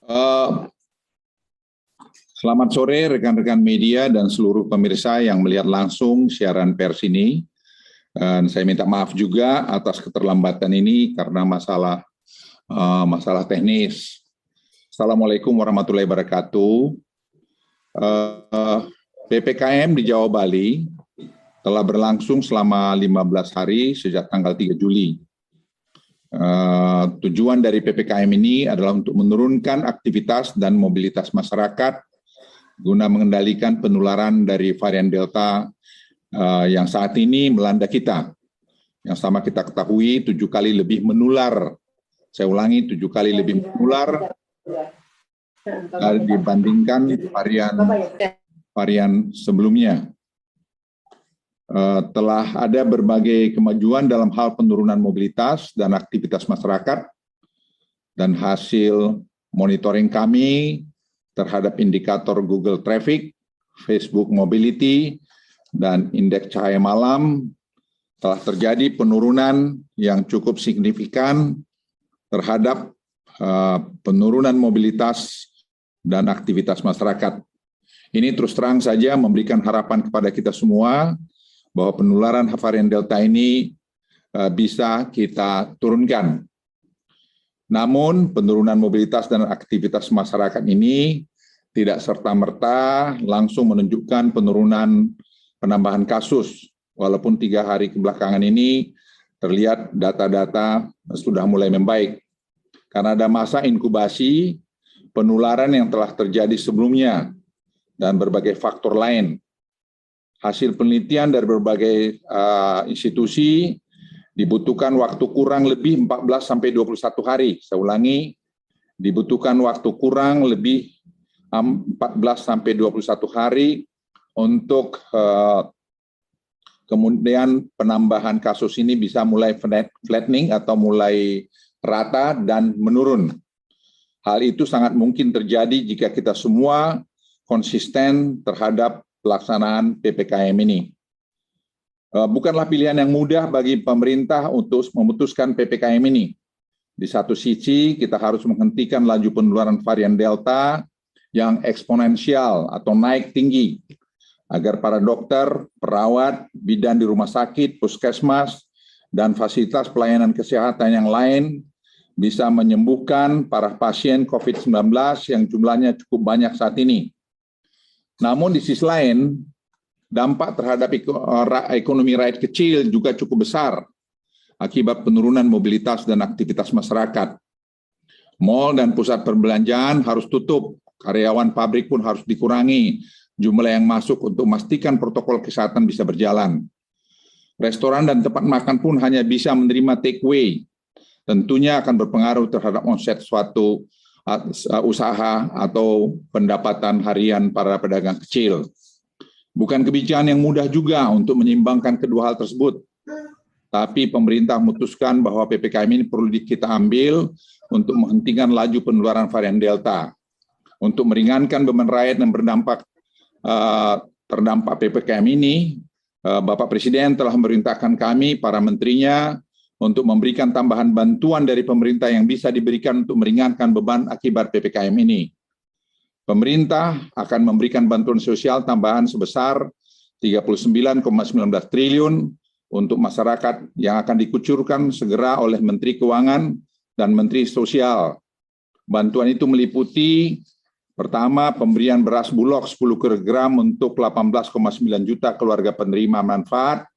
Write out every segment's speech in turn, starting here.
Eh, Selamat sore rekan-rekan media dan seluruh pemirsa yang melihat langsung siaran pers ini. Dan saya minta maaf juga atas keterlambatan ini karena masalah teknis. Assalamualaikum warahmatullahi wabarakatuh. PPKM di Jawa Bali telah berlangsung selama 15 hari sejak tanggal 3 Juli. Tujuan dari PPKM ini adalah untuk menurunkan aktivitas dan mobilitas masyarakat guna mengendalikan penularan dari varian Delta yang saat ini melanda kita. Yang sama kita ketahui 7 kali lebih menular. Saya ulangi, 7 kali lebih menular dibandingkan varian sebelumnya. Telah ada berbagai kemajuan dalam hal penurunan mobilitas dan aktivitas masyarakat, dan hasil monitoring kami terhadap indikator Google Traffic, Facebook Mobility, dan indeks cahaya malam telah terjadi penurunan yang cukup signifikan terhadap penurunan mobilitas dan aktivitas masyarakat. Ini terus terang saja memberikan harapan kepada kita semua bahwa penularan varian Delta ini bisa kita turunkan. Namun penurunan mobilitas dan aktivitas masyarakat ini tidak serta-merta langsung menunjukkan penambahan kasus. Walaupun 3 hari kebelakangan ini terlihat data-data sudah mulai membaik. Karena ada masa inkubasi penularan yang telah terjadi sebelumnya dan berbagai faktor lain. Hasil penelitian dari berbagai institusi dibutuhkan waktu kurang lebih 14 sampai 21 hari. Saya ulangi, dibutuhkan waktu kurang lebih 14 sampai 21 hari untuk kemudian penambahan kasus ini bisa mulai flattening atau mulai rata dan menurun. Hal itu sangat mungkin terjadi jika kita semua konsisten terhadap pelaksanaan PPKM ini. Bukanlah pilihan yang mudah bagi pemerintah untuk memutuskan PPKM ini. Di satu sisi, kita harus menghentikan laju penularan varian Delta yang eksponensial atau naik tinggi, agar para dokter, perawat, bidan di rumah sakit, puskesmas, dan fasilitas pelayanan kesehatan yang lain bisa menyembuhkan para pasien COVID-19 yang jumlahnya cukup banyak saat ini. Namun di sisi lain, dampak terhadap ekonomi rakyat kecil juga cukup besar akibat penurunan mobilitas dan aktivitas masyarakat. Mal dan pusat perbelanjaan harus tutup, karyawan pabrik pun harus dikurangi jumlah yang masuk untuk memastikan protokol kesehatan bisa berjalan. Restoran dan tempat makan pun hanya bisa menerima take away. Tentunya akan berpengaruh terhadap omset suatu usaha atau pendapatan harian para pedagang kecil. Bukan kebijakan yang mudah juga untuk menyeimbangkan kedua hal tersebut. Tapi pemerintah memutuskan bahwa PPKM ini perlu kita ambil untuk menghentikan laju penularan varian Delta. Untuk meringankan beban rakyat yang terdampak PPKM ini, Bapak Presiden telah memerintahkan kami, para menterinya, untuk memberikan tambahan bantuan dari pemerintah yang bisa diberikan untuk meringankan beban akibat PPKM ini. Pemerintah akan memberikan bantuan sosial tambahan sebesar 39,19 triliun untuk masyarakat yang akan dikucurkan segera oleh Menteri Keuangan dan Menteri Sosial. Bantuan itu meliputi, pertama, pemberian beras Bulog 10 kg untuk 18,9 juta keluarga penerima manfaat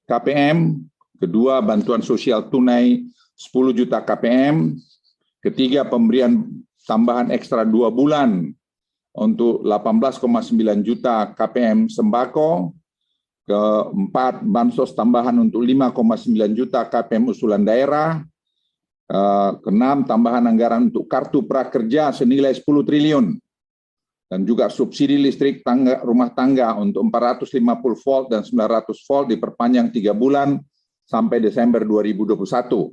KPM. Kedua, bantuan sosial tunai 10 juta KPM. Ketiga, pemberian tambahan ekstra 2 bulan untuk 18,9 juta KPM sembako. Keempat, bansos tambahan untuk 5,9 juta KPM usulan daerah. Keenam, tambahan anggaran untuk kartu prakerja senilai 10 triliun. Dan juga subsidi listrik rumah tangga untuk 450 volt dan 900 volt diperpanjang 3 bulan sampai Desember 2021.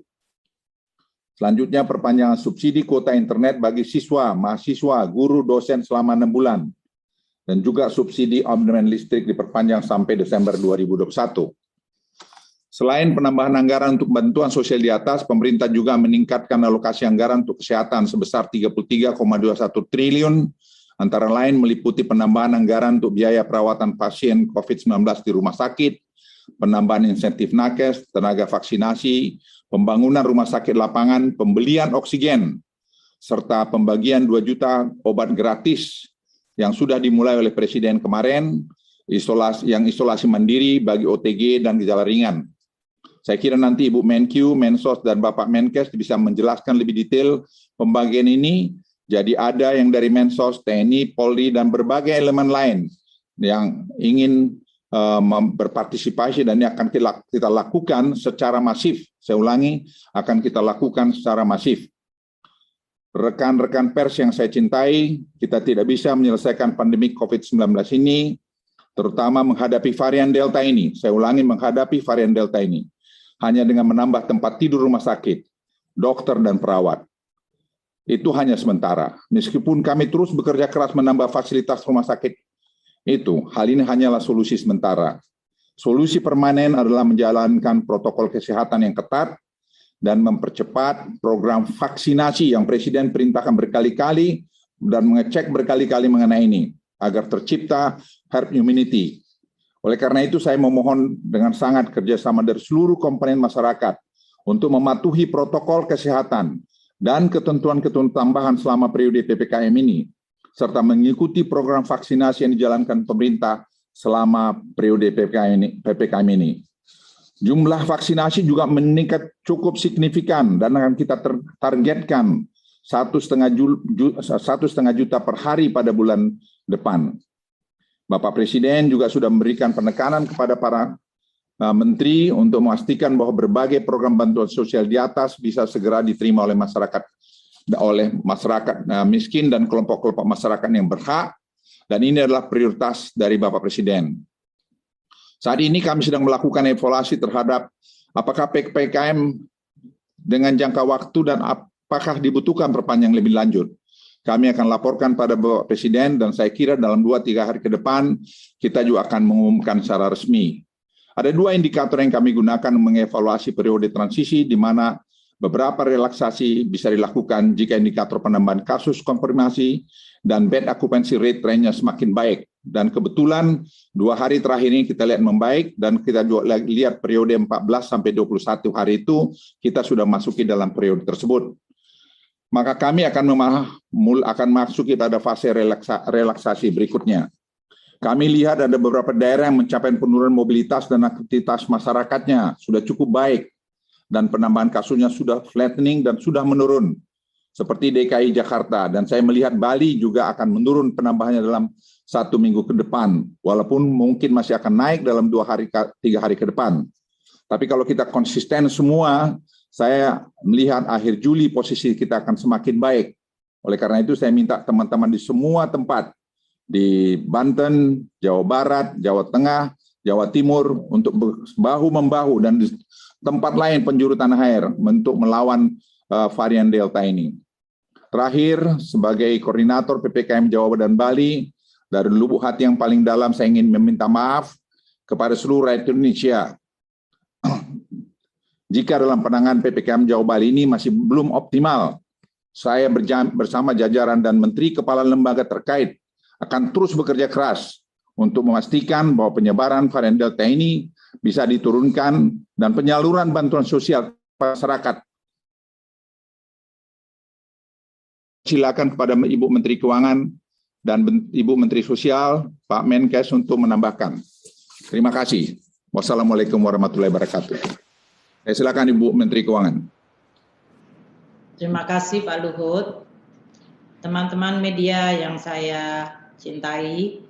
Selanjutnya, perpanjangan subsidi kuota internet bagi siswa, mahasiswa, guru, dosen selama 6 bulan. Dan juga subsidi abonemen listrik diperpanjang sampai Desember 2021. Selain penambahan anggaran untuk bantuan sosial di atas, pemerintah juga meningkatkan alokasi anggaran untuk kesehatan sebesar 33,21 triliun, antara lain meliputi penambahan anggaran untuk biaya perawatan pasien COVID-19 di rumah sakit, penambahan insentif nakes, tenaga vaksinasi, pembangunan rumah sakit lapangan, pembelian oksigen, serta pembagian 2 juta obat gratis yang sudah dimulai oleh Presiden kemarin, isolasi mandiri bagi OTG dan gejala ringan. Saya kira nanti Ibu Menkyu, Mensos, dan Bapak Menkes bisa menjelaskan lebih detail pembagian ini. Jadi ada yang dari Mensos, TNI, Polri, dan berbagai elemen lain yang ingin berpartisipasi, dan ini akan kita lakukan secara masif. Saya ulangi, akan kita lakukan secara masif. Rekan-rekan pers yang saya cintai, kita tidak bisa menyelesaikan pandemi COVID-19 ini, terutama menghadapi varian Delta ini. Saya ulangi, menghadapi varian Delta ini. Hanya dengan menambah tempat tidur rumah sakit, dokter, dan perawat. Itu hanya sementara. Meskipun kami terus bekerja keras menambah fasilitas rumah sakit itu, hal ini hanyalah solusi sementara. Solusi permanen adalah menjalankan protokol kesehatan yang ketat dan mempercepat program vaksinasi yang Presiden perintahkan berkali-kali dan mengecek berkali-kali mengenai ini, agar tercipta herd immunity. Oleh karena itu, saya memohon dengan sangat kerjasama dari seluruh komponen masyarakat untuk mematuhi protokol kesehatan dan ketentuan-ketentuan tambahan selama periode PPKM ini, serta mengikuti program vaksinasi yang dijalankan pemerintah selama periode PPKM ini. Jumlah vaksinasi juga meningkat cukup signifikan dan akan kita targetkan 1,5 juta per hari pada bulan depan. Bapak Presiden juga sudah memberikan penekanan kepada para menteri untuk memastikan bahwa berbagai program bantuan sosial di atas bisa segera diterima oleh masyarakat miskin dan kelompok-kelompok masyarakat yang berhak, dan ini adalah prioritas dari Bapak Presiden. Saat ini kami sedang melakukan evaluasi terhadap apakah PPKM dengan jangka waktu dan apakah dibutuhkan perpanjangan lebih lanjut. Kami akan laporkan pada Bapak Presiden, dan saya kira dalam 2-3 hari ke depan kita juga akan mengumumkan secara resmi. Ada 2 indikator yang kami gunakan mengevaluasi periode transisi, di mana beberapa relaksasi bisa dilakukan jika indikator penambahan kasus konfirmasi dan bed occupancy rate trennya semakin baik. Dan kebetulan 2 hari terakhir ini kita lihat membaik, dan kita juga lihat periode 14 sampai 21 hari itu kita sudah masuki dalam periode tersebut. Maka kami akan masuk pada fase relaksasi berikutnya. Kami lihat ada beberapa daerah yang mencapai penurunan mobilitas dan aktivitas masyarakatnya sudah cukup baik, dan penambahan kasusnya sudah flattening dan sudah menurun, seperti DKI Jakarta, dan saya melihat Bali juga akan menurun penambahannya dalam 1 minggu ke depan, walaupun mungkin masih akan naik dalam 2-3 hari ke depan. Tapi kalau kita konsisten semua, saya melihat akhir Juli posisi kita akan semakin baik. Oleh karena itu saya minta teman-teman di semua tempat, di Banten, Jawa Barat, Jawa Tengah, Jawa Timur, untuk bahu-membahu, dan di tempat lain penjuru tanah air untuk melawan varian Delta ini. Terakhir, sebagai koordinator PPKM Jawa dan Bali, dari lubuk hati yang paling dalam saya ingin meminta maaf kepada seluruh rakyat Indonesia jika dalam penanganan PPKM Jawa Bali ini masih belum optimal. Saya bersama jajaran dan menteri kepala lembaga terkait akan terus bekerja keras untuk memastikan bahwa penyebaran varian Delta ini bisa diturunkan dan penyaluran bantuan sosial masyarakat. Silakan kepada Ibu Menteri Keuangan dan Ibu Menteri Sosial, Pak Menkes, untuk menambahkan. Terima kasih. Wassalamualaikum warahmatullahi wabarakatuh. Silakan Ibu Menteri Keuangan. Terima kasih Pak Luhut. Teman-teman media yang saya cintai,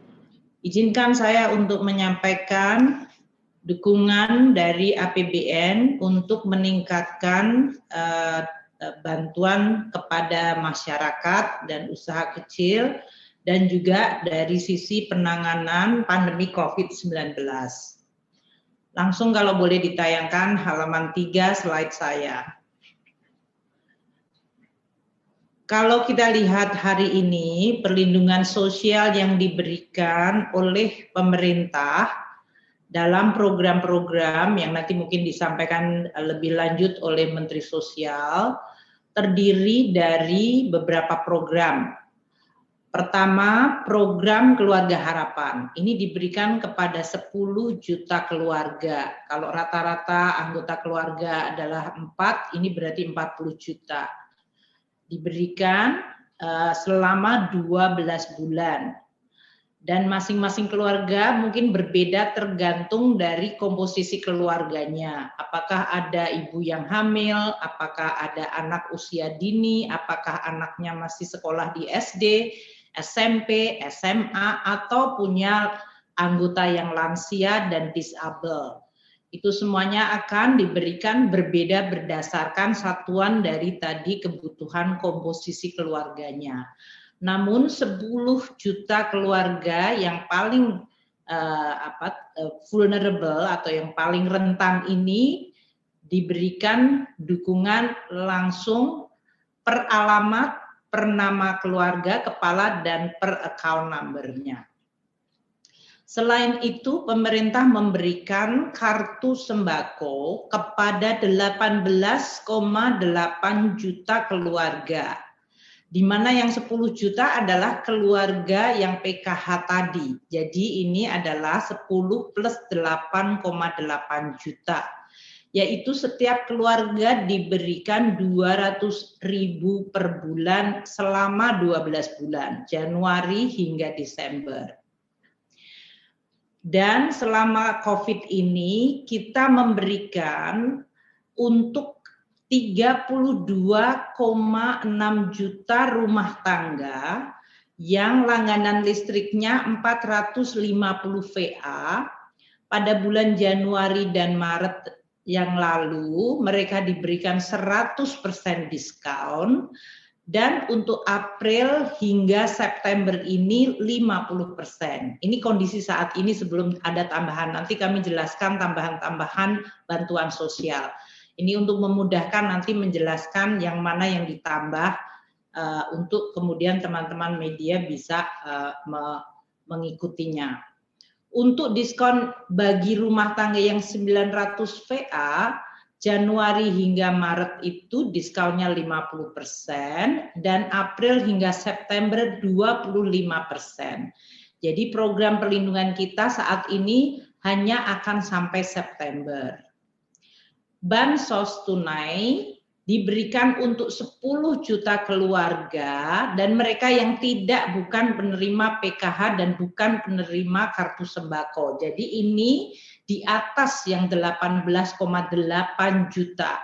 izinkan saya untuk menyampaikan dukungan dari APBN untuk meningkatkan bantuan kepada masyarakat dan usaha kecil, dan juga dari sisi penanganan pandemi COVID-19. Langsung kalau boleh ditayangkan halaman 3 slide saya. Kalau kita lihat hari ini, perlindungan sosial yang diberikan oleh pemerintah dalam program-program yang nanti mungkin disampaikan lebih lanjut oleh Menteri Sosial, terdiri dari beberapa program. Pertama, program Keluarga Harapan. Ini diberikan kepada 10 juta keluarga. Kalau rata-rata anggota keluarga adalah 4, ini berarti 40 juta. Diberikan selama 12 bulan. Dan masing-masing keluarga mungkin berbeda tergantung dari komposisi keluarganya. Apakah ada ibu yang hamil, apakah ada anak usia dini, apakah anaknya masih sekolah di SD, SMP, SMA, atau punya anggota yang lansia dan disabel. Itu semuanya akan diberikan berbeda berdasarkan satuan dari tadi kebutuhan komposisi keluarganya. Namun 10 juta keluarga yang paling vulnerable atau yang paling rentan ini diberikan dukungan langsung per alamat, per nama keluarga, kepala, dan per account number-nya. Selain itu, pemerintah memberikan kartu sembako kepada 18,8 juta keluarga, di mana yang 10 juta adalah keluarga yang PKH tadi. Jadi ini adalah 10 plus 8,8 juta. Yaitu setiap keluarga diberikan 200.000 per bulan selama 12 bulan, Januari hingga Desember. Dan selama COVID ini kita memberikan untuk 32,6 juta rumah tangga yang langganan listriknya 450 VA. Pada bulan Januari dan Maret yang lalu mereka diberikan 100% diskon, dan untuk April hingga September ini 50%. Ini kondisi saat ini sebelum ada tambahan. Nanti kami jelaskan tambahan-tambahan bantuan sosial. Ini untuk memudahkan nanti menjelaskan yang mana yang ditambah untuk kemudian teman-teman media bisa mengikutinya. Untuk diskon bagi rumah tangga yang 900 VA, Januari hingga Maret itu diskonnya 50% dan April hingga September 25%. Jadi program perlindungan kita saat ini hanya akan sampai September. Bansos tunai diberikan untuk 10 juta keluarga dan mereka yang bukan penerima PKH dan bukan penerima kartu sembako. Jadi ini di atas yang 18,8 juta.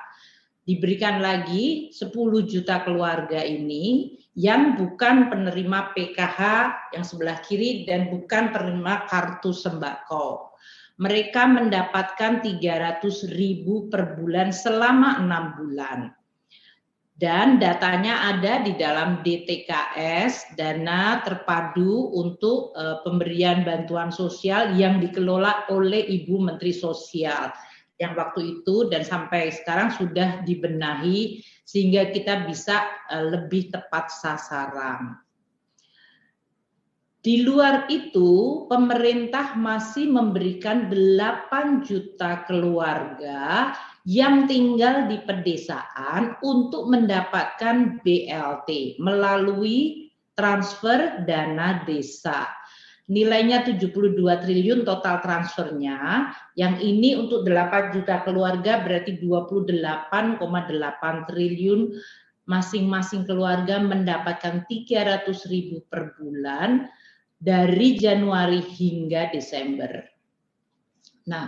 Diberikan lagi 10 juta keluarga ini yang bukan penerima PKH yang sebelah kiri dan bukan penerima kartu sembako. Mereka mendapatkan 300.000 per bulan selama 6 bulan. Dan datanya ada di dalam DTKS, dana terpadu untuk pemberian bantuan sosial yang dikelola oleh Ibu Menteri Sosial. Yang waktu itu dan sampai sekarang sudah dibenahi sehingga kita bisa lebih tepat sasaran. Di luar itu, pemerintah masih memberikan 8 juta keluarga yang tinggal di pedesaan untuk mendapatkan BLT melalui transfer dana desa. Nilainya 72 triliun total transfernya, yang ini untuk 8 juta keluarga berarti 28,8 triliun, masing-masing keluarga mendapatkan 300.000 per bulan, dari Januari hingga Desember. Nah,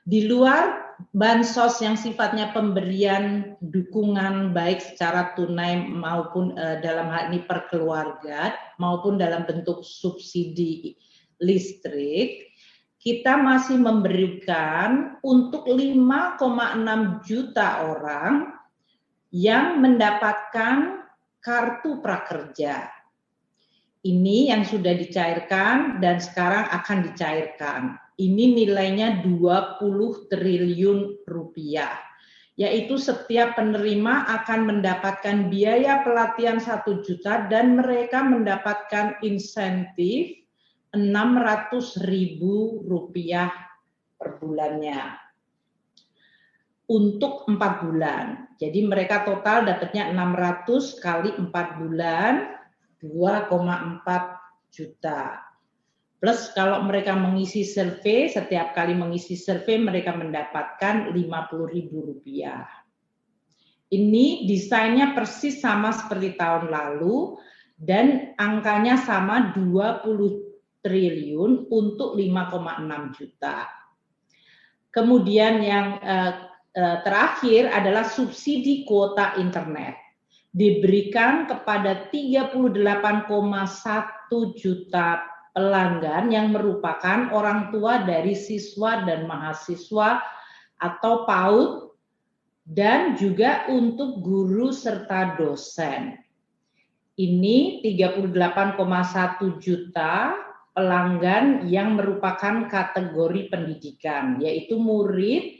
di luar bansos yang sifatnya pemberian dukungan baik secara tunai maupun dalam hal ini per keluarga maupun dalam bentuk subsidi listrik, kita masih memberikan untuk 5,6 juta orang yang mendapatkan kartu prakerja. Ini yang sudah dicairkan dan sekarang akan dicairkan. Ini nilainya 20 triliun rupiah. Yaitu setiap penerima akan mendapatkan biaya pelatihan 1 juta dan mereka mendapatkan insentif 600.000 rupiah per bulannya untuk 4 bulan. Jadi mereka total dapatnya 600 kali 4 bulan 2,4 juta. Plus kalau mereka mengisi survei, setiap kali mengisi survei mereka mendapatkan Rp50.000. Ini desainnya persis sama seperti tahun lalu dan angkanya sama 20 triliun untuk 5,6 juta. Kemudian yang terakhir adalah subsidi kuota internet. Diberikan kepada 38,1 juta pelanggan yang merupakan orang tua dari siswa dan mahasiswa atau PAUD dan juga untuk guru serta dosen. Ini 38,1 juta pelanggan yang merupakan kategori pendidikan, yaitu murid,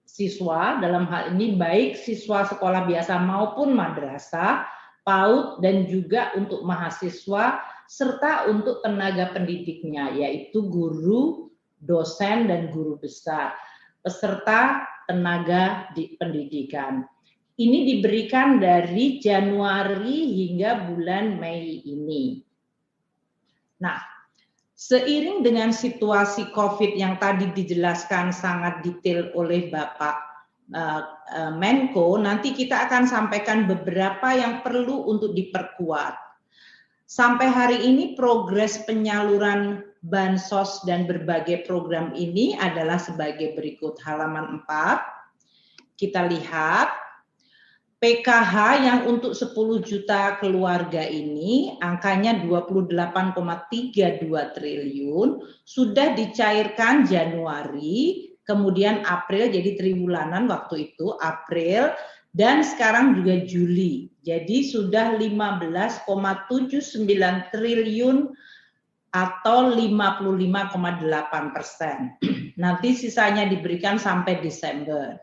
siswa, dalam hal ini baik siswa sekolah biasa maupun madrasah, PAUD, dan juga untuk mahasiswa, serta untuk tenaga pendidiknya, yaitu guru, dosen, dan guru besar, peserta tenaga pendidikan. Ini diberikan dari Januari hingga bulan Mei ini. Nah, seiring dengan situasi COVID yang tadi dijelaskan sangat detail oleh Bapak Menko, nanti kita akan sampaikan beberapa yang perlu untuk diperkuat. Sampai hari ini progres penyaluran bansos dan berbagai program ini adalah sebagai berikut. Halaman 4, kita lihat PKH yang untuk 10 juta keluarga ini angkanya 28,32 triliun sudah dicairkan Januari, kemudian April, jadi triwulanan waktu itu April, dan sekarang juga Juli. Jadi sudah 15,79 triliun atau 55,8%. Nanti sisanya diberikan sampai Desember.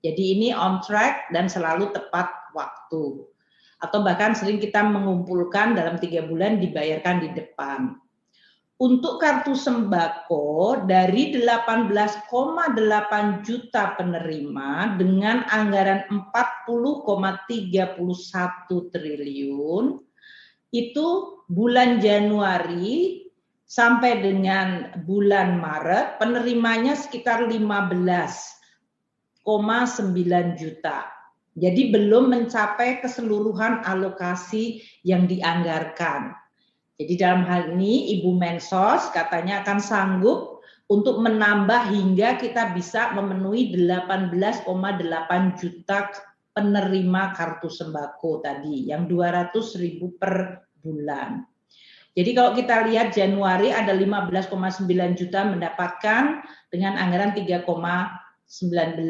Jadi ini on track dan selalu tepat waktu. Atau bahkan sering kita mengumpulkan dalam 3 bulan dibayarkan di depan. Untuk kartu sembako dari 18,8 juta penerima dengan anggaran 40,31 triliun, itu bulan Januari sampai dengan bulan Maret penerimanya sekitar 15,9 juta. Jadi belum mencapai keseluruhan alokasi yang dianggarkan. Jadi dalam hal ini Ibu Mensos katanya akan sanggup untuk menambah hingga kita bisa memenuhi 18,8 juta penerima kartu sembako tadi, yang 200.000 per bulan. Jadi kalau kita lihat Januari ada 15,9 juta mendapatkan dengan anggaran 3,19.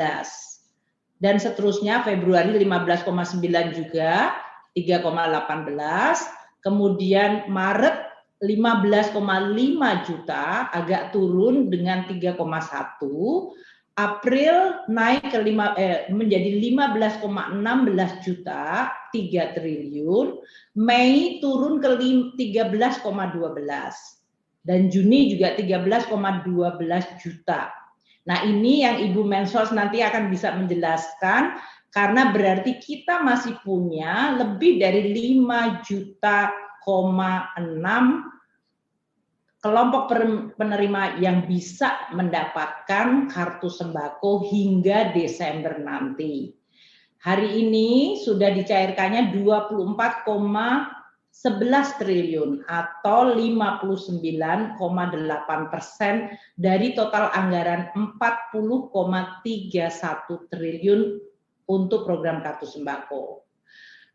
Dan seterusnya Februari 15,9 juga, 3,18. Kemudian Maret 15,5 juta, agak turun dengan 3,1. April naik ke menjadi 15,16 juta, 3 triliun. Mei turun ke 13,12. Dan Juni juga 13,12 juta. Nah ini yang Ibu Mensos nanti akan bisa menjelaskan, karena berarti kita masih punya lebih dari 5,6 juta kelompok penerima yang bisa mendapatkan kartu sembako hingga Desember nanti. Hari ini sudah dicairkannya 24,11 triliun atau 59,8% dari total anggaran 40,31 triliun untuk program kartu sembako.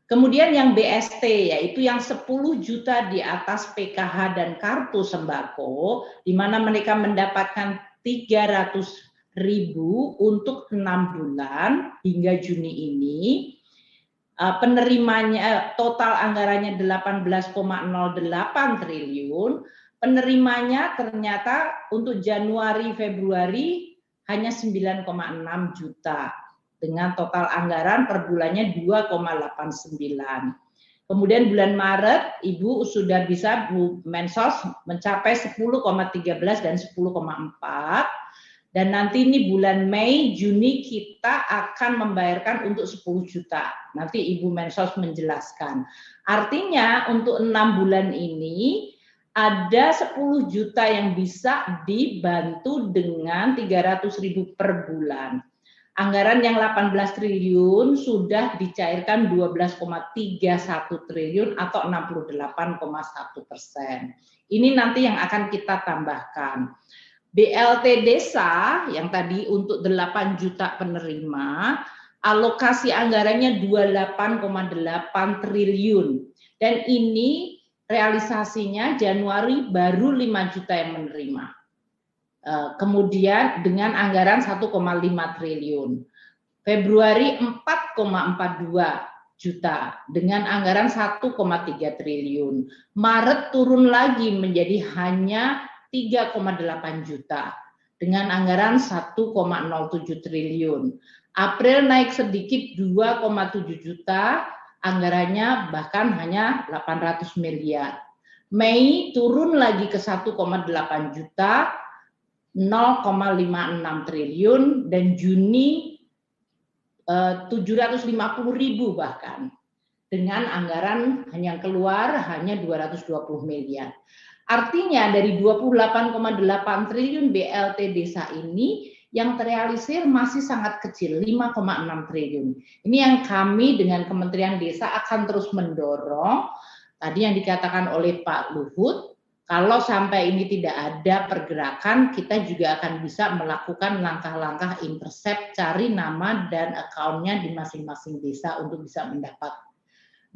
Kemudian yang BST, yaitu yang 10 juta di atas PKH dan kartu sembako, di mana mereka mendapatkan 300.000 untuk 6 bulan hingga Juni ini. Penerimanya total anggarannya 18,08 triliun, penerimanya ternyata untuk Januari Februari hanya 9,6 juta. Dengan total anggaran per bulannya 2,89. Kemudian bulan Maret, Ibu sudah bisa Bu Mensos mencapai 10,13 dan 10,4. Dan nanti ini bulan Mei, Juni kita akan membayarkan untuk 10 juta. Nanti Ibu Mensos menjelaskan. Artinya untuk 6 bulan ini ada 10 juta yang bisa dibantu dengan 300.000 per bulan. Anggaran yang 18 triliun sudah dicairkan 12,31 triliun atau 68,1%. Ini nanti yang akan kita tambahkan. BLT desa yang tadi untuk 8 juta penerima, alokasi anggarannya 28,8 triliun. Dan ini realisasinya Januari baru 5 juta yang menerima. Kemudian dengan anggaran 1,5 triliun. Februari 4,42 juta dengan anggaran 1,3 triliun. Maret turun lagi menjadi hanya 3,8 juta dengan anggaran 1,07 triliun. April naik sedikit 2,7 juta, anggarannya bahkan hanya 800 miliar. Mei turun lagi ke 1,8 juta, 0,56 triliun, dan Juni 750.000 bahkan dengan anggaran yang keluar hanya 220 miliar. Artinya dari 28,8 triliun BLT desa ini yang terrealisir masih sangat kecil, 5,6 triliun. Ini yang kami dengan Kementerian Desa akan terus mendorong. Tadi yang dikatakan oleh Pak Luhut, kalau sampai ini tidak ada pergerakan, kita juga akan bisa melakukan langkah-langkah intercept, cari nama dan akunnya di masing-masing desa untuk bisa mendapat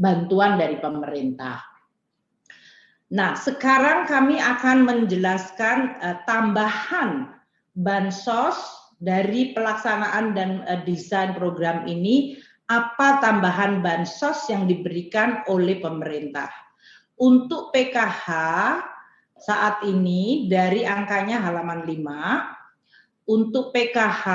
bantuan dari pemerintah. Nah, sekarang kami akan menjelaskan tambahan bansos dari pelaksanaan dan desain program ini, apa tambahan bansos yang diberikan oleh pemerintah. Untuk PKH saat ini dari angkanya halaman 5, untuk PKH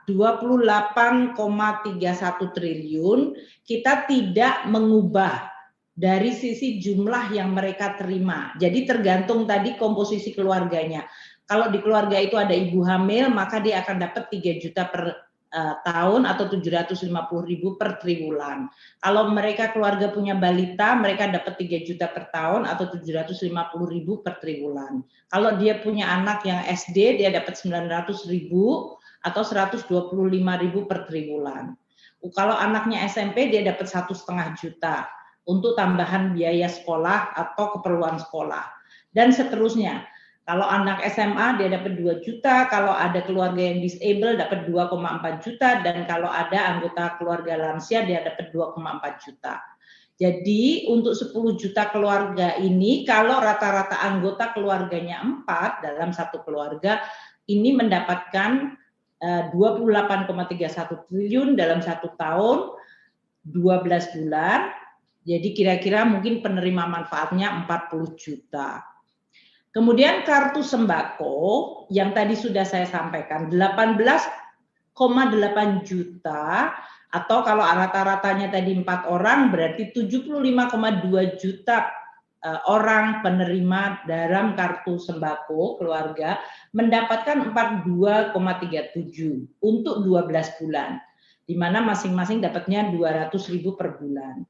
28,31 triliun, kita tidak mengubah dari sisi jumlah yang mereka terima. Jadi tergantung tadi komposisi keluarganya. Kalau di keluarga itu ada ibu hamil, maka dia akan dapat 3 juta per tahun atau 750.000 per triwulan. Kalau mereka keluarga punya balita, mereka dapat 3 juta per tahun atau 750.000 per triwulan. Kalau dia punya anak yang SD, dia dapat 900.000 atau 125.000 per triwulan. Kalau anaknya SMP, dia dapat 1,5 juta untuk tambahan biaya sekolah atau keperluan sekolah. Dan seterusnya. Kalau anak SMA dia dapat 2 juta, kalau ada keluarga yang disable dapat 2,4 juta, dan kalau ada anggota keluarga lansia dia dapat 2,4 juta. Jadi untuk 10 juta keluarga ini, kalau rata-rata anggota keluarganya 4 dalam satu keluarga, ini mendapatkan 28,31 triliun dalam 1 tahun, 12 bulan, jadi kira-kira mungkin penerima manfaatnya 40 juta. Kemudian kartu sembako yang tadi sudah saya sampaikan 18,8 juta, atau kalau rata-ratanya tadi 4 orang berarti 75,2 juta orang penerima dalam kartu sembako keluarga mendapatkan 42,37 untuk 12 bulan, di mana masing-masing dapatnya 200.000 per bulan.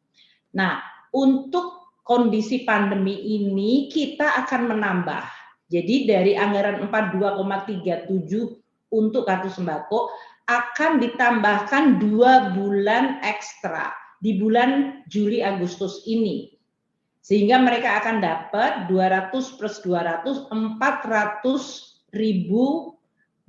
Nah, untuk kondisi pandemi ini kita akan menambah. Jadi dari anggaran 42,37 untuk kartu sembako akan ditambahkan 2 bulan ekstra di bulan Juli Agustus ini. Sehingga mereka akan dapat 200 plus 200, 400.000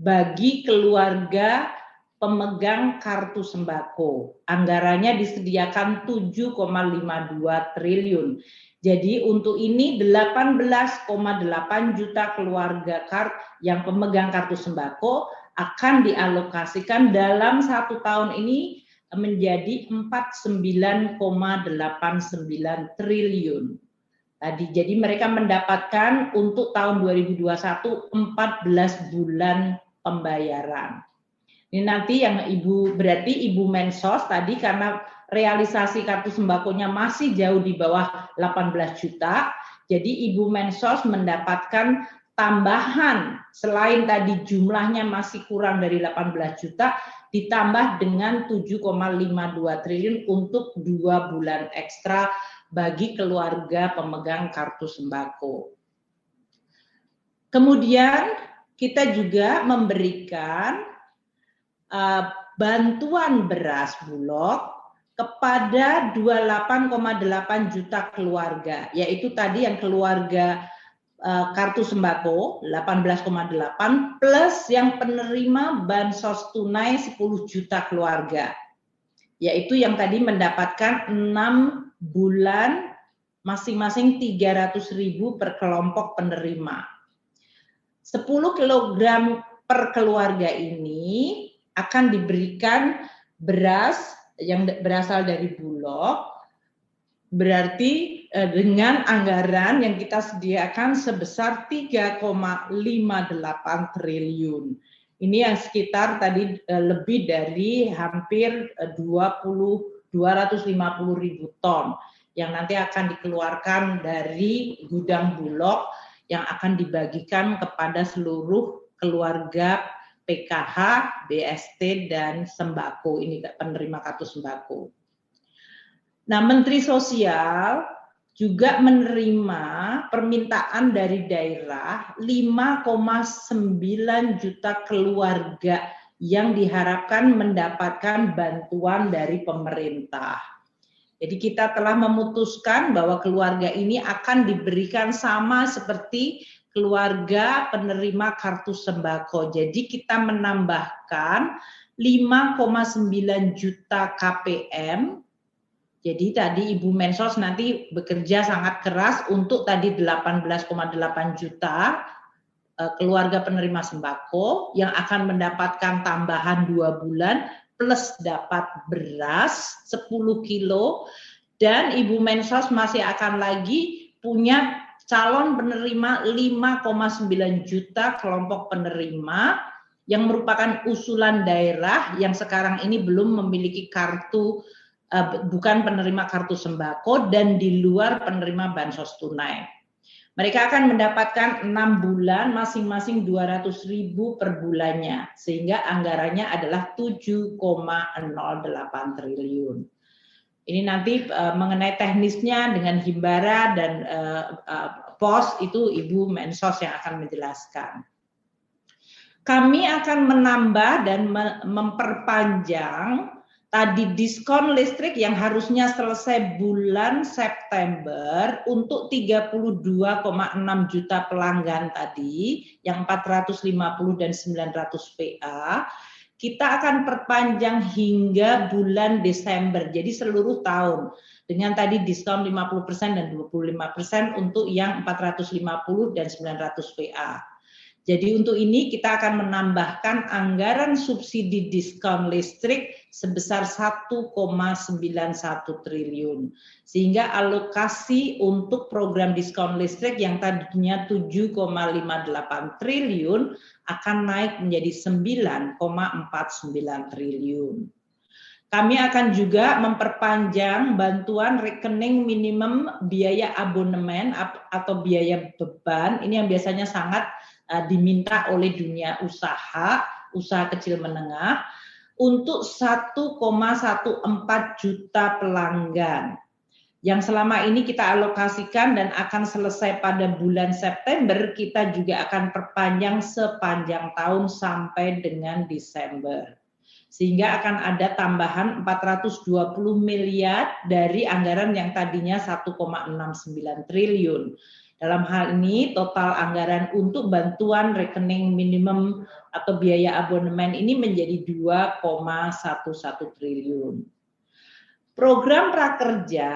bagi keluarga pemegang kartu sembako. Anggarannya disediakan 7,52 triliun. Jadi untuk ini 18,8 juta keluarga yang pemegang kartu sembako akan dialokasikan dalam 1 tahun ini menjadi 49,89 triliun. Tadi jadi mereka mendapatkan untuk tahun 2021 14 bulan pembayaran. Ini nanti yang berarti Ibu Mensos tadi karena realisasi kartu sembakonya masih jauh di bawah 18 juta, jadi Ibu Mensos mendapatkan tambahan selain tadi jumlahnya masih kurang dari 18 juta, ditambah dengan 7,52 triliun untuk 2 bulan ekstra bagi keluarga pemegang kartu sembako. Kemudian kita juga memberikan bantuan beras Bulog kepada 28,8 juta keluarga, yaitu tadi yang keluarga kartu sembako 18,8 plus yang penerima bansos tunai 10 juta keluarga, yaitu yang tadi mendapatkan 6 bulan masing-masing 300.000 per kelompok penerima. 10 kilogram per keluarga ini akan diberikan beras yang berasal dari Bulog, berarti dengan anggaran yang kita sediakan sebesar 3,58 triliun. Ini yang sekitar tadi lebih dari hampir 250.000 ton yang nanti akan dikeluarkan dari gudang Bulog yang akan dibagikan kepada seluruh keluarga PKH, BST, dan sembako, ini penerima kartu sembako. Nah, Menteri Sosial juga menerima permintaan dari daerah 5,9 juta keluarga yang diharapkan mendapatkan bantuan dari pemerintah. Jadi kita telah memutuskan bahwa keluarga ini akan diberikan sama seperti keluarga penerima kartu sembako. Jadi kita menambahkan 5,9 juta KPM. Jadi tadi Ibu Mensos nanti bekerja sangat keras untuk tadi 18,8 juta keluarga penerima sembako yang akan mendapatkan tambahan 2 bulan plus dapat beras 10 kilo, dan Ibu Mensos masih akan lagi punya calon penerima 5,9 juta kelompok penerima yang merupakan usulan daerah yang sekarang ini belum memiliki kartu, bukan penerima kartu sembako dan di luar penerima bansos tunai. Mereka akan mendapatkan 6 bulan masing-masing 200.000 per bulannya, sehingga anggarannya adalah 7,08 triliun. Ini nanti mengenai teknisnya dengan Himbara dan POS itu Ibu Mensos yang akan menjelaskan. Kami akan menambah dan memperpanjang tadi diskon listrik yang harusnya selesai bulan September untuk 32,6 juta pelanggan tadi, yang 450 dan 900 PA, kita akan perpanjang hingga bulan Desember, jadi seluruh tahun, dengan tadi diskon 50% dan 25% untuk yang 450 dan 900 PA. Jadi untuk ini kita akan menambahkan anggaran subsidi diskon listrik sebesar 1,91 triliun. Sehingga alokasi untuk program diskon listrik yang tadinya 7,58 triliun akan naik menjadi 9,49 triliun. Kami akan juga memperpanjang bantuan rekening minimum biaya abonemen atau biaya beban. Ini yang biasanya sangat diminta oleh dunia usaha kecil menengah untuk 1,14 juta pelanggan yang selama ini kita alokasikan dan akan selesai pada bulan September. Kita juga akan perpanjang sepanjang tahun sampai dengan Desember, sehingga akan ada tambahan 420 miliar dari anggaran yang tadinya 1,69 triliun. Dalam hal ini total anggaran untuk bantuan rekening minimum atau biaya abonemen ini menjadi 2,11 triliun. Program prakerja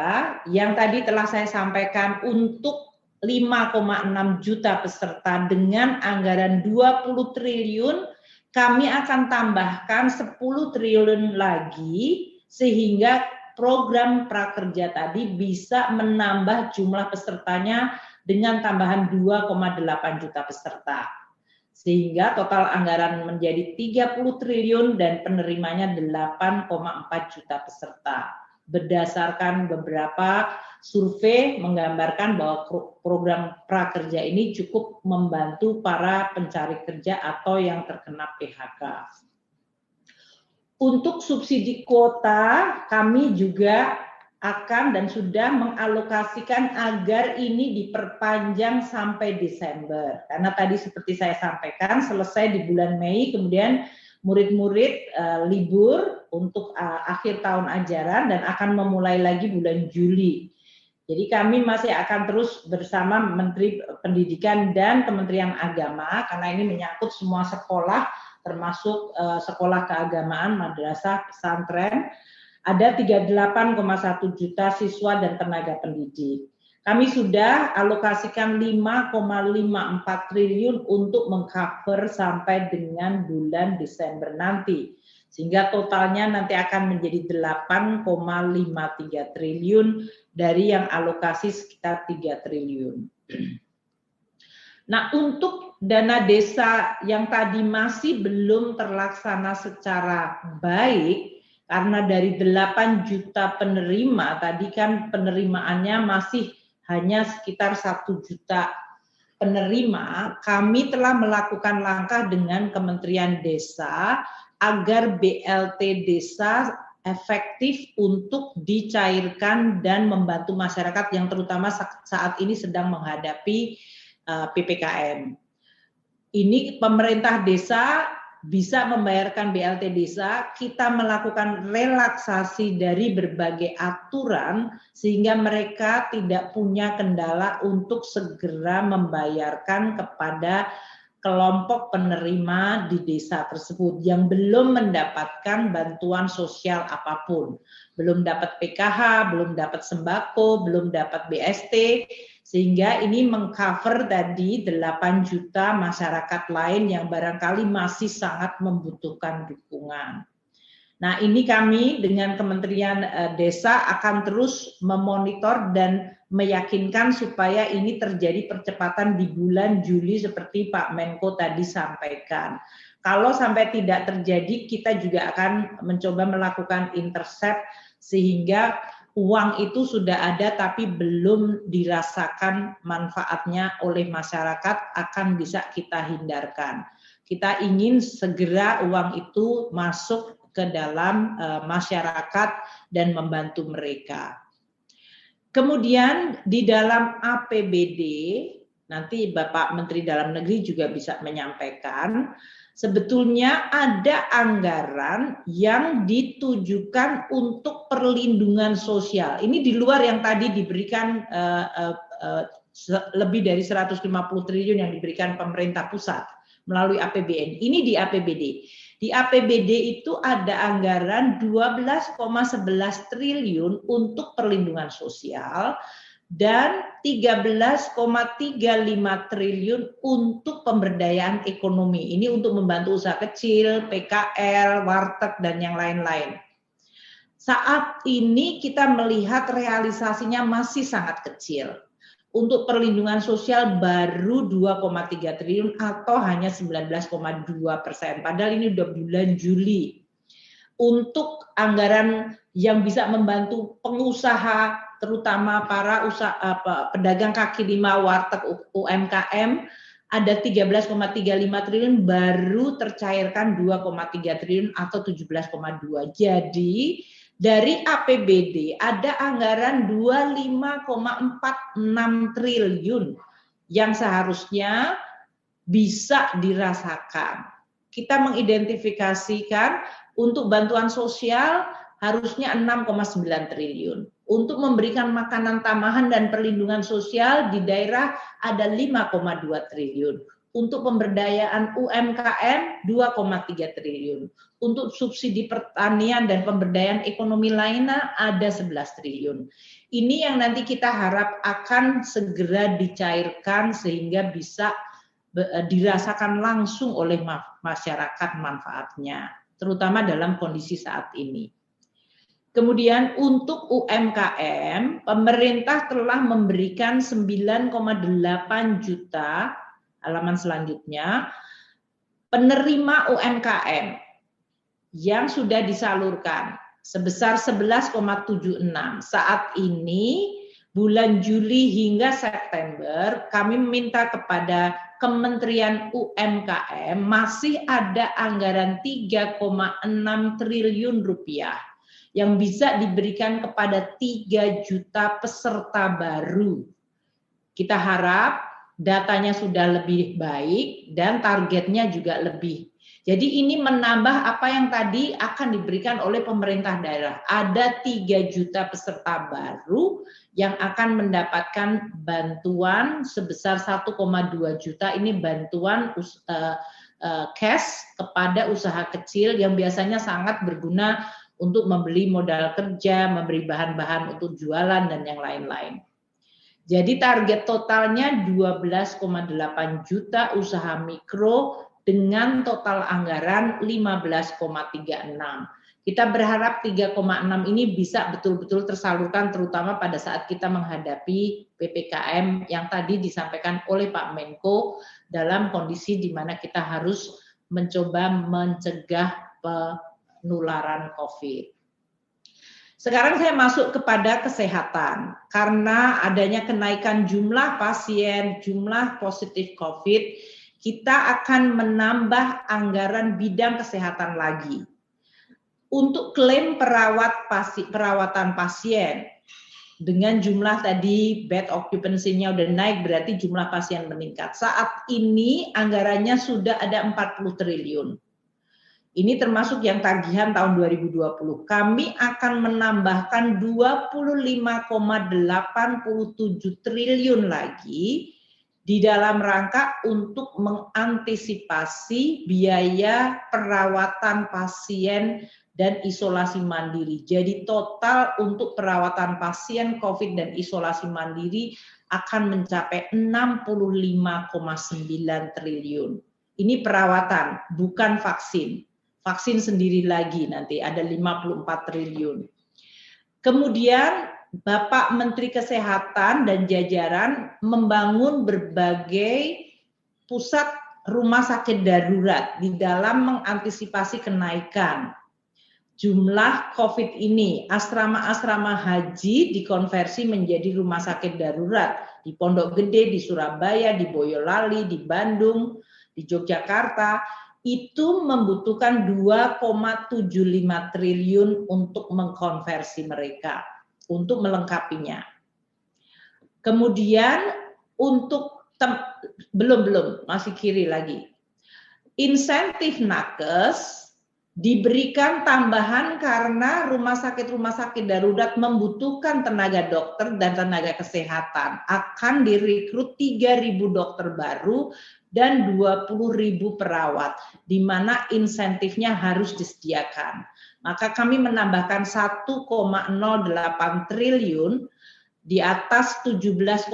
yang tadi telah saya sampaikan untuk 5,6 juta peserta dengan anggaran 20 triliun, kami akan tambahkan 10 triliun lagi sehingga program prakerja tadi bisa menambah jumlah pesertanya dengan tambahan 2,8 juta peserta. Sehingga total anggaran menjadi 30 triliun dan penerimanya 8,4 juta peserta. berdasarkan beberapa survei menggambarkan bahwa program prakerja ini cukup membantu para pencari kerja atau yang terkena PHK. Untuk subsidi kuota, kami juga akan dan sudah mengalokasikan agar ini diperpanjang sampai Desember. Karena tadi seperti saya sampaikan, selesai di bulan Mei, kemudian murid-murid libur untuk akhir tahun ajaran dan akan memulai lagi bulan Juli. Jadi kami masih akan terus bersama Menteri Pendidikan dan Kementerian Agama, karena ini menyangkut semua sekolah, termasuk sekolah keagamaan, madrasah, pesantren. Ada 38,1 juta siswa dan tenaga pendidik. Kami sudah alokasikan 5,54 triliun untuk mengcover sampai dengan bulan Desember nanti. Sehingga totalnya nanti akan menjadi 8,53 triliun dari yang alokasi sekitar 3 triliun. Nah, untuk dana desa yang tadi masih belum terlaksana secara baik, karena dari 8 juta penerima, tadi kan penerimaannya masih hanya sekitar 1 juta penerima, kami telah melakukan langkah dengan Kementerian Desa agar BLT Desa efektif untuk dicairkan dan membantu masyarakat yang terutama saat ini sedang menghadapi PPKM. Ini pemerintah desa bisa membayarkan BLT desa, kita melakukan relaksasi dari berbagai aturan sehingga mereka tidak punya kendala untuk segera membayarkan kepada kelompok penerima di desa tersebut yang belum mendapatkan bantuan sosial apapun. Belum dapat PKH, belum dapat sembako, belum dapat BST, sehingga ini mengcover tadi 8 juta masyarakat lain yang barangkali masih sangat membutuhkan dukungan. Nah, ini kami dengan Kementerian Desa akan terus memonitor dan meyakinkan supaya ini terjadi percepatan di bulan Juli seperti Pak Menko tadi sampaikan. Kalau sampai tidak terjadi, kita juga akan mencoba melakukan intercept sehingga uang itu sudah ada tapi belum dirasakan manfaatnya oleh masyarakat akan bisa kita hindarkan. Kita ingin segera uang itu masuk ke dalam masyarakat dan membantu mereka. Kemudian di dalam APBD, nanti Bapak Menteri Dalam Negeri juga bisa menyampaikan, sebetulnya ada anggaran yang ditujukan untuk perlindungan sosial. Ini di luar yang tadi diberikan lebih dari 150 triliun yang diberikan pemerintah pusat melalui APBN. Ini di APBD. Di APBD itu ada anggaran 12,11 triliun untuk perlindungan sosial dan 13,35 triliun untuk pemberdayaan ekonomi. Ini untuk membantu usaha kecil, PKL, warteg, dan yang lain-lain. Saat ini kita melihat realisasinya masih sangat kecil. Untuk perlindungan sosial baru 2,3 triliun atau hanya 19,2%. Padahal ini udah bulan Juli. Untuk anggaran yang bisa membantu pengusaha, terutama para pedagang kaki lima, warteg, UMKM, ada 13,35 triliun baru tercairkan 2,3 triliun atau 17,2. Jadi dari APBD ada anggaran 25,46 triliun yang seharusnya bisa dirasakan. Kita mengidentifikasikan untuk bantuan sosial harusnya 6,9 triliun. Untuk memberikan makanan tambahan dan perlindungan sosial di daerah ada 5,2 triliun. Untuk pemberdayaan UMKM 2,3 triliun. Untuk subsidi pertanian dan pemberdayaan ekonomi lainnya ada 11 triliun. Ini yang nanti kita harap akan segera dicairkan sehingga bisa dirasakan langsung oleh masyarakat manfaatnya, terutama dalam kondisi saat ini. Kemudian untuk UMKM, pemerintah telah memberikan 9,8 juta, halaman selanjutnya, penerima UMKM yang sudah disalurkan. sebesar 11,76. Saat ini bulan Juli hingga September kami meminta kepada Kementerian UMKM masih ada anggaran 3,6 triliun rupiah yang bisa diberikan kepada 3 juta peserta baru. Kita harap datanya sudah lebih baik dan targetnya juga lebih. Jadi ini menambah apa yang tadi akan diberikan oleh pemerintah daerah. Ada 3 juta peserta baru yang akan mendapatkan bantuan sebesar 1,2 juta. Ini bantuan cash kepada usaha kecil yang biasanya sangat berguna untuk membeli modal kerja, memberi bahan-bahan untuk jualan dan yang lain-lain. Jadi target totalnya 12,8 juta usaha mikro dengan total anggaran 15,36. Kita berharap 3,6 ini bisa betul-betul tersalurkan terutama pada saat kita menghadapi PPKM yang tadi disampaikan oleh Pak Menko dalam kondisi di mana kita harus mencoba mencegah penularan COVID. Sekarang saya masuk kepada kesehatan. Karena adanya kenaikan jumlah pasien, jumlah positif COVID, kita akan menambah anggaran bidang kesehatan lagi. Untuk klaim perawatan pasien, dengan jumlah tadi bed occupancy-nya udah naik, berarti jumlah pasien meningkat. Saat ini anggarannya sudah ada 40 triliun. Ini termasuk yang tagihan tahun 2020. Kami akan menambahkan 25,87 triliun lagi di dalam rangka untuk mengantisipasi biaya perawatan pasien dan isolasi mandiri. Jadi total untuk perawatan pasien COVID dan isolasi mandiri akan mencapai 65,9 triliun. Ini perawatan, bukan vaksin. Vaksin sendiri lagi nanti ada 54 triliun. Kemudian Bapak Menteri Kesehatan dan jajaran membangun berbagai pusat rumah sakit darurat di dalam mengantisipasi kenaikan jumlah COVID ini. Asrama-asrama haji dikonversi menjadi rumah sakit darurat di Pondok Gede, di Surabaya, di Boyolali, di Bandung, di Yogyakarta. Itu membutuhkan 2,75 triliun untuk mengkonversi mereka, untuk melengkapinya. Kemudian untuk belum masih kiri lagi. Insentif nakes diberikan tambahan karena rumah sakit darurat membutuhkan tenaga dokter dan tenaga kesehatan. Akan direkrut 3.000 dokter baru dan 20.000 perawat, di mana insentifnya harus disediakan. Maka kami menambahkan 1,08 triliun di atas 17,3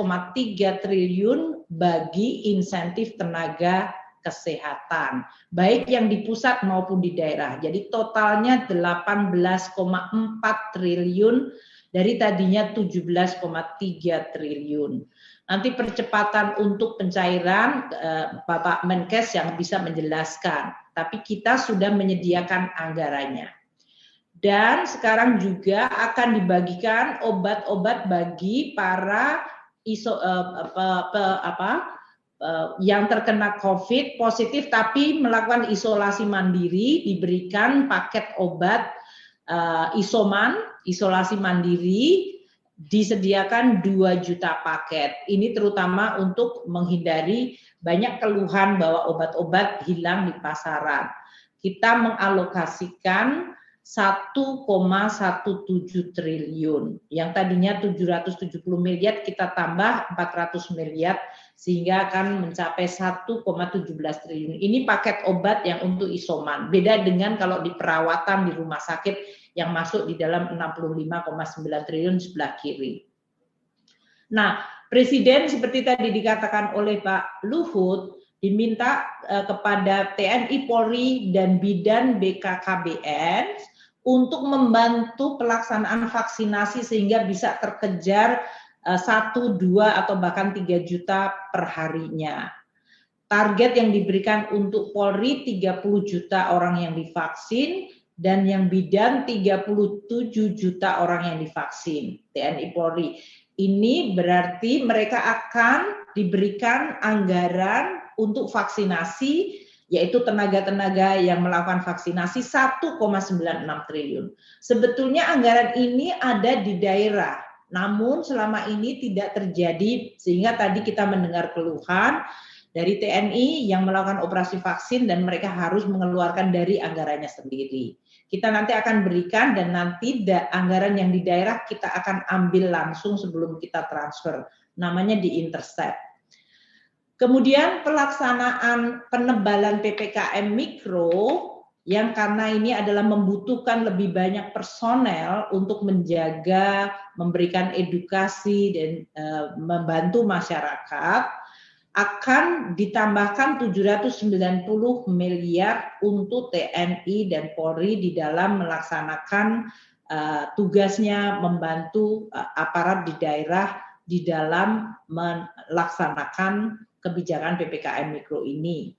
triliun bagi insentif tenaga kesehatan, baik yang di pusat maupun di daerah. Jadi totalnya 18,4 triliun dari tadinya 17,3 triliun. Nanti percepatan untuk pencairan Bapak Menkes yang bisa menjelaskan, tapi kita sudah menyediakan anggarannya. Dan sekarang juga akan dibagikan obat-obat bagi para yang terkena COVID positif tapi melakukan isolasi mandiri, diberikan paket obat isoman, isolasi mandiri, disediakan 2 juta paket. Ini terutama untuk menghindari banyak keluhan bahwa obat-obat hilang di pasaran. Kita mengalokasikan 1,17 triliun. Yang tadinya 770 miliar kita tambah 400 miliar sehingga akan mencapai 1,17 triliun. Ini paket obat yang untuk isoman. Beda dengan kalau di perawatan di rumah sakit yang masuk di dalam 65,9 triliun sebelah kiri. Nah, Presiden seperti tadi dikatakan oleh Pak Luhut, diminta kepada TNI, Polri, dan Bidan BKKBN untuk membantu pelaksanaan vaksinasi sehingga bisa terkejar 1, 2, atau bahkan 3 juta per harinya. Target yang diberikan untuk Polri 30 juta orang yang divaksin, dan yang bidan 37 juta orang yang divaksin, TNI Polri. Ini berarti mereka akan diberikan anggaran untuk vaksinasi, yaitu tenaga-tenaga yang melakukan vaksinasi 1,96 triliun. Sebetulnya anggaran ini ada di daerah, namun selama ini tidak terjadi, sehingga tadi kita mendengar keluhan dari TNI yang melakukan operasi vaksin dan mereka harus mengeluarkan dari anggarannya sendiri. Kita nanti akan berikan dan nanti anggaran yang di daerah kita akan ambil langsung sebelum kita transfer. Namanya di-intercept. Kemudian pelaksanaan penebalan PPKM Mikro yang karena ini adalah membutuhkan lebih banyak personel untuk menjaga, memberikan edukasi dan membantu masyarakat, akan ditambahkan 790 miliar untuk TNI dan Polri di dalam melaksanakan tugasnya membantu aparat di daerah di dalam melaksanakan kebijakan PPKM Mikro ini.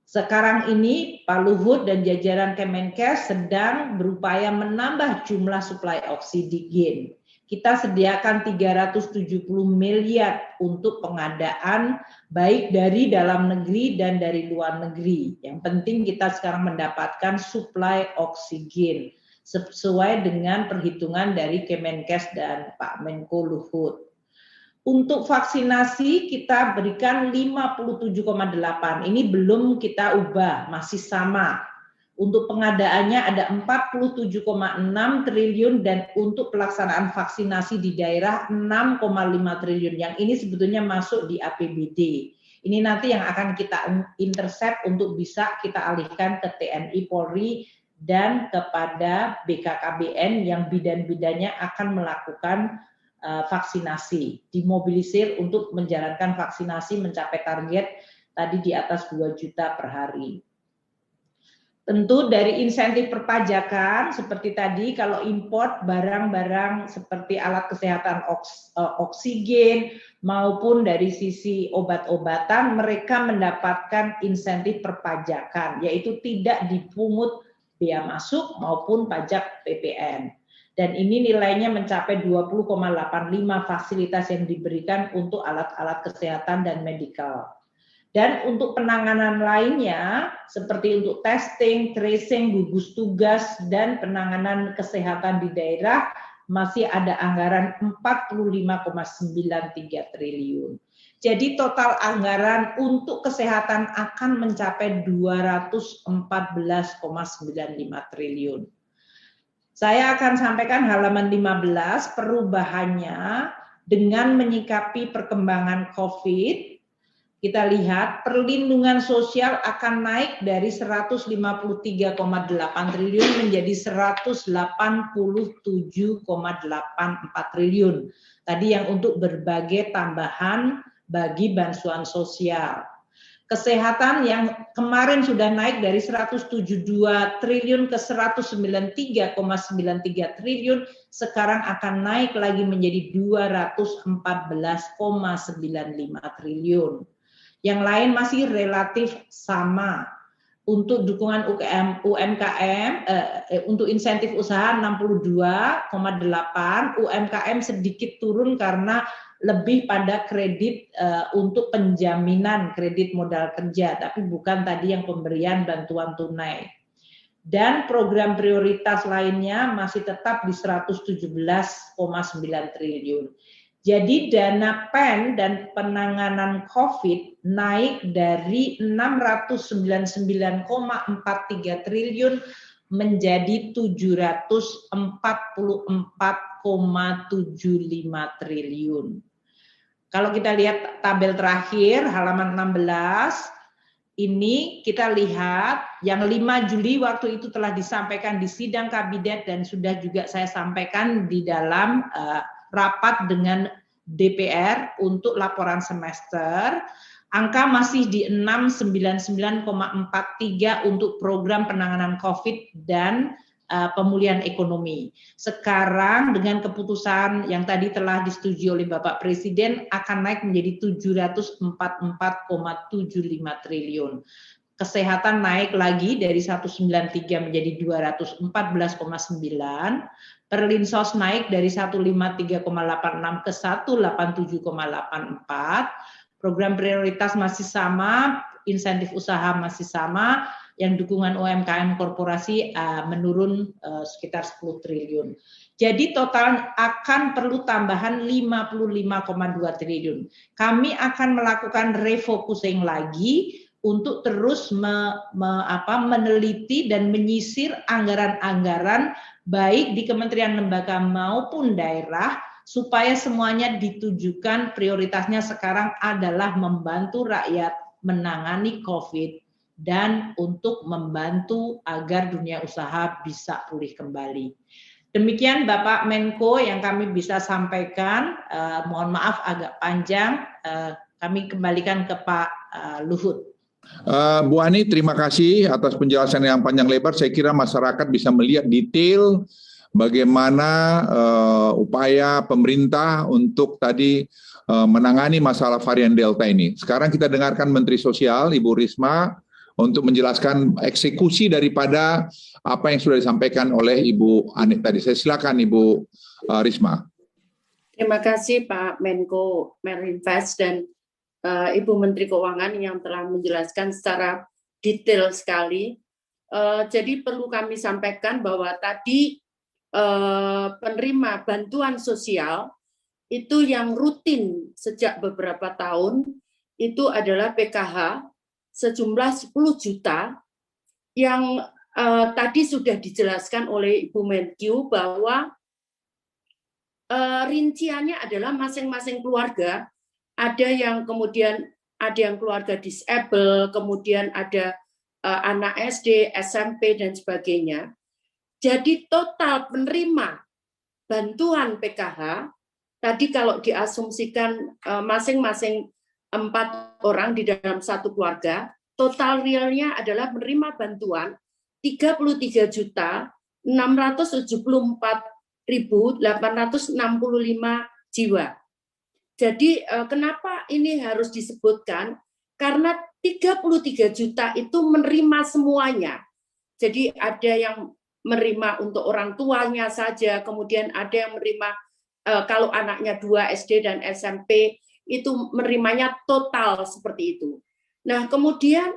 Sekarang ini Pak Luhut dan jajaran Kemenkes sedang berupaya menambah jumlah suplai oksigen. Kita sediakan 370 miliar untuk pengadaan baik dari dalam negeri dan dari luar negeri. Yang penting kita sekarang mendapatkan suplai oksigen sesuai dengan perhitungan dari Kemenkes dan Pak Menko Luhut. Untuk vaksinasi kita berikan 57,8. Ini belum kita ubah, masih sama. Untuk pengadaannya ada 47,6 triliun dan untuk pelaksanaan vaksinasi di daerah 6,5 triliun. Yang ini sebetulnya masuk di APBD. Ini nanti yang akan kita intercept untuk bisa kita alihkan ke TNI Polri dan kepada BKKBN yang bidan-bidannya akan melakukan vaksinasi, dimobilisir untuk menjalankan vaksinasi mencapai target tadi di atas 2 juta per hari. Tentu dari insentif perpajakan seperti tadi kalau import barang-barang seperti alat kesehatan oksigen maupun dari sisi obat-obatan mereka mendapatkan insentif perpajakan yaitu tidak dipungut bea masuk maupun pajak PPN. Dan ini nilainya mencapai 20,85 fasilitas yang diberikan untuk alat-alat kesehatan dan medikal. Dan untuk penanganan lainnya, seperti untuk testing, tracing, gugus tugas, dan penanganan kesehatan di daerah, masih ada anggaran 45,93 triliun. Jadi total anggaran untuk kesehatan akan mencapai 214,95 triliun. Saya akan sampaikan halaman 15, perubahannya dengan menyikapi perkembangan COVID. Kita lihat perlindungan sosial akan naik dari 153,8 triliun menjadi 187,84 triliun. Tadi yang untuk berbagai tambahan bagi bantuan sosial. Kesehatan yang kemarin sudah naik dari 172 triliun ke 193,93 triliun, sekarang akan naik lagi menjadi 214,95 triliun. Yang lain masih relatif sama. Untuk dukungan UMKM, untuk insentif usaha 62,8, UMKM sedikit turun karena lebih pada kredit untuk penjaminan kredit modal kerja, tapi bukan tadi yang pemberian bantuan tunai. Dan program prioritas lainnya masih tetap di 117,9 triliun. Jadi dana PEN dan penanganan COVID naik dari 699,43 triliun menjadi 744,75 triliun. Kalau kita lihat tabel terakhir halaman 16, ini kita lihat yang 5 Juli waktu itu telah disampaikan di sidang kabinet dan sudah juga saya sampaikan di dalam rapat dengan DPR untuk laporan semester, angka masih di 699,43 untuk program penanganan COVID dan pemulihan ekonomi. Sekarang dengan keputusan yang tadi telah disetujui oleh Bapak Presiden akan naik menjadi 744,75 triliun. Kesehatan naik lagi dari 193 menjadi 214,9. Perlinsos naik dari 153,86 ke 187,84. Program prioritas masih sama, insentif usaha masih sama, yang dukungan UMKM korporasi menurun sekitar 10 triliun. Jadi total akan perlu tambahan 55,2 triliun. Kami akan melakukan refocusing lagi untuk terus meneliti dan menyisir anggaran-anggaran baik di kementerian lembaga maupun daerah supaya semuanya ditujukan prioritasnya sekarang adalah membantu rakyat menangani COVID dan untuk membantu agar dunia usaha bisa pulih kembali. Demikian Bapak Menko yang kami bisa sampaikan. Mohon maaf agak panjang. Kami kembalikan ke Pak Luhut. Bu Ani, terima kasih atas penjelasan yang panjang lebar. Saya kira masyarakat bisa melihat detail bagaimana upaya pemerintah untuk tadi menangani masalah varian Delta ini. Sekarang kita dengarkan Menteri Sosial, Ibu Risma, untuk menjelaskan eksekusi daripada apa yang sudah disampaikan oleh Ibu Ani tadi. Saya silakan Ibu Risma. Terima kasih Pak Menko Marinvest dan Ibu Menteri Keuangan yang telah menjelaskan secara detail sekali. Jadi perlu kami sampaikan bahwa tadi penerima bantuan sosial itu yang rutin sejak beberapa tahun itu adalah PKH sejumlah 10 juta yang tadi sudah dijelaskan oleh Ibu Menkyu bahwa rinciannya adalah masing-masing keluarga. Ada yang keluarga disable, kemudian ada anak SD, SMP, dan sebagainya. Jadi total penerima bantuan PKH, tadi kalau diasumsikan masing-masing 4 orang di dalam satu keluarga, total realnya adalah menerima bantuan 33.674.865 jiwa. Jadi kenapa ini harus disebutkan? Karena 33 juta itu menerima semuanya. Jadi ada yang menerima untuk orang tuanya saja, kemudian ada yang menerima kalau anaknya 2 SD dan SMP, itu menerimanya total seperti itu. Nah, kemudian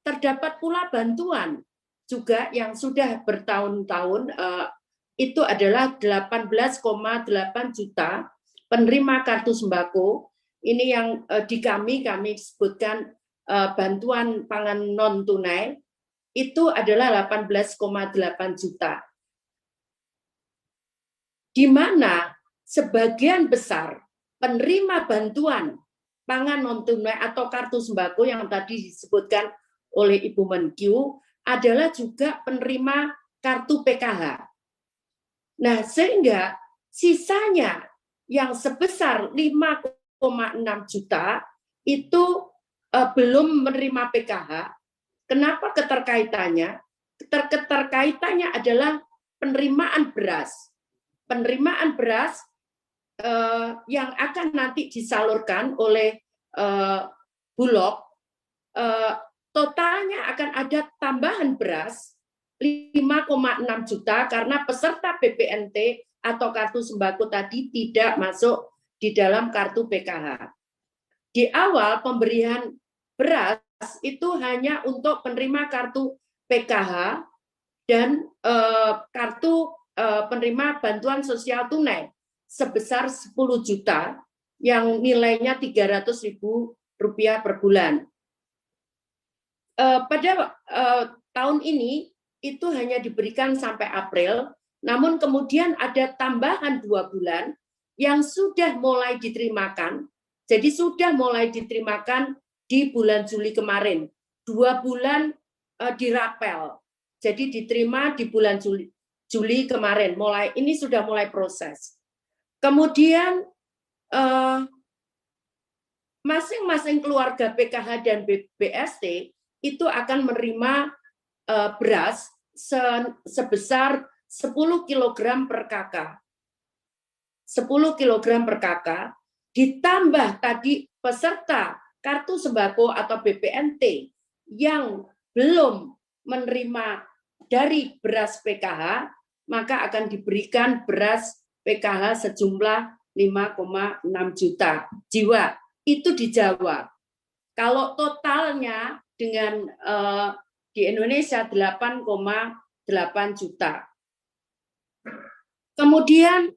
terdapat pula bantuan juga yang sudah bertahun-tahun, itu adalah 18,8 juta penerima kartu sembako. Ini yang di kami sebutkan bantuan pangan non tunai, itu adalah 18,8 juta. Di mana sebagian besar penerima bantuan pangan non tunai atau kartu sembako yang tadi disebutkan oleh Ibu Menkyu adalah juga penerima kartu PKH. Nah, sehingga sisanya yang sebesar 5,6 juta itu belum menerima PKH. Kenapa keterkaitannya? Keterkaitannya adalah penerimaan beras. Penerimaan beras yang akan nanti disalurkan oleh Bulog, totalnya akan ada tambahan beras 5,6 juta karena peserta BPNT atau kartu sembako tadi tidak masuk di dalam kartu PKH. Di awal pemberian beras itu hanya untuk penerima kartu PKH dan kartu penerima bantuan sosial tunai sebesar 10 juta yang nilainya Rp300.000 per bulan. Pada tahun ini itu hanya diberikan sampai April, namun kemudian ada tambahan 2 bulan yang sudah mulai diterimakan. Jadi sudah mulai diterimakan di bulan Juli kemarin. 2 bulan dirapel. Jadi diterima di bulan Juli kemarin. Ini sudah mulai proses. Kemudian masing-masing keluarga PKH dan BST itu akan menerima beras sebesar 10 kg per kakak. 10 kg per kakak, ditambah tadi peserta kartu sembako atau BPNT yang belum menerima dari beras PKH, maka akan diberikan beras PKH sejumlah 5,6 juta jiwa. Itu di Jawa. Kalau totalnya dengan di Indonesia 8,8 juta. Kemudian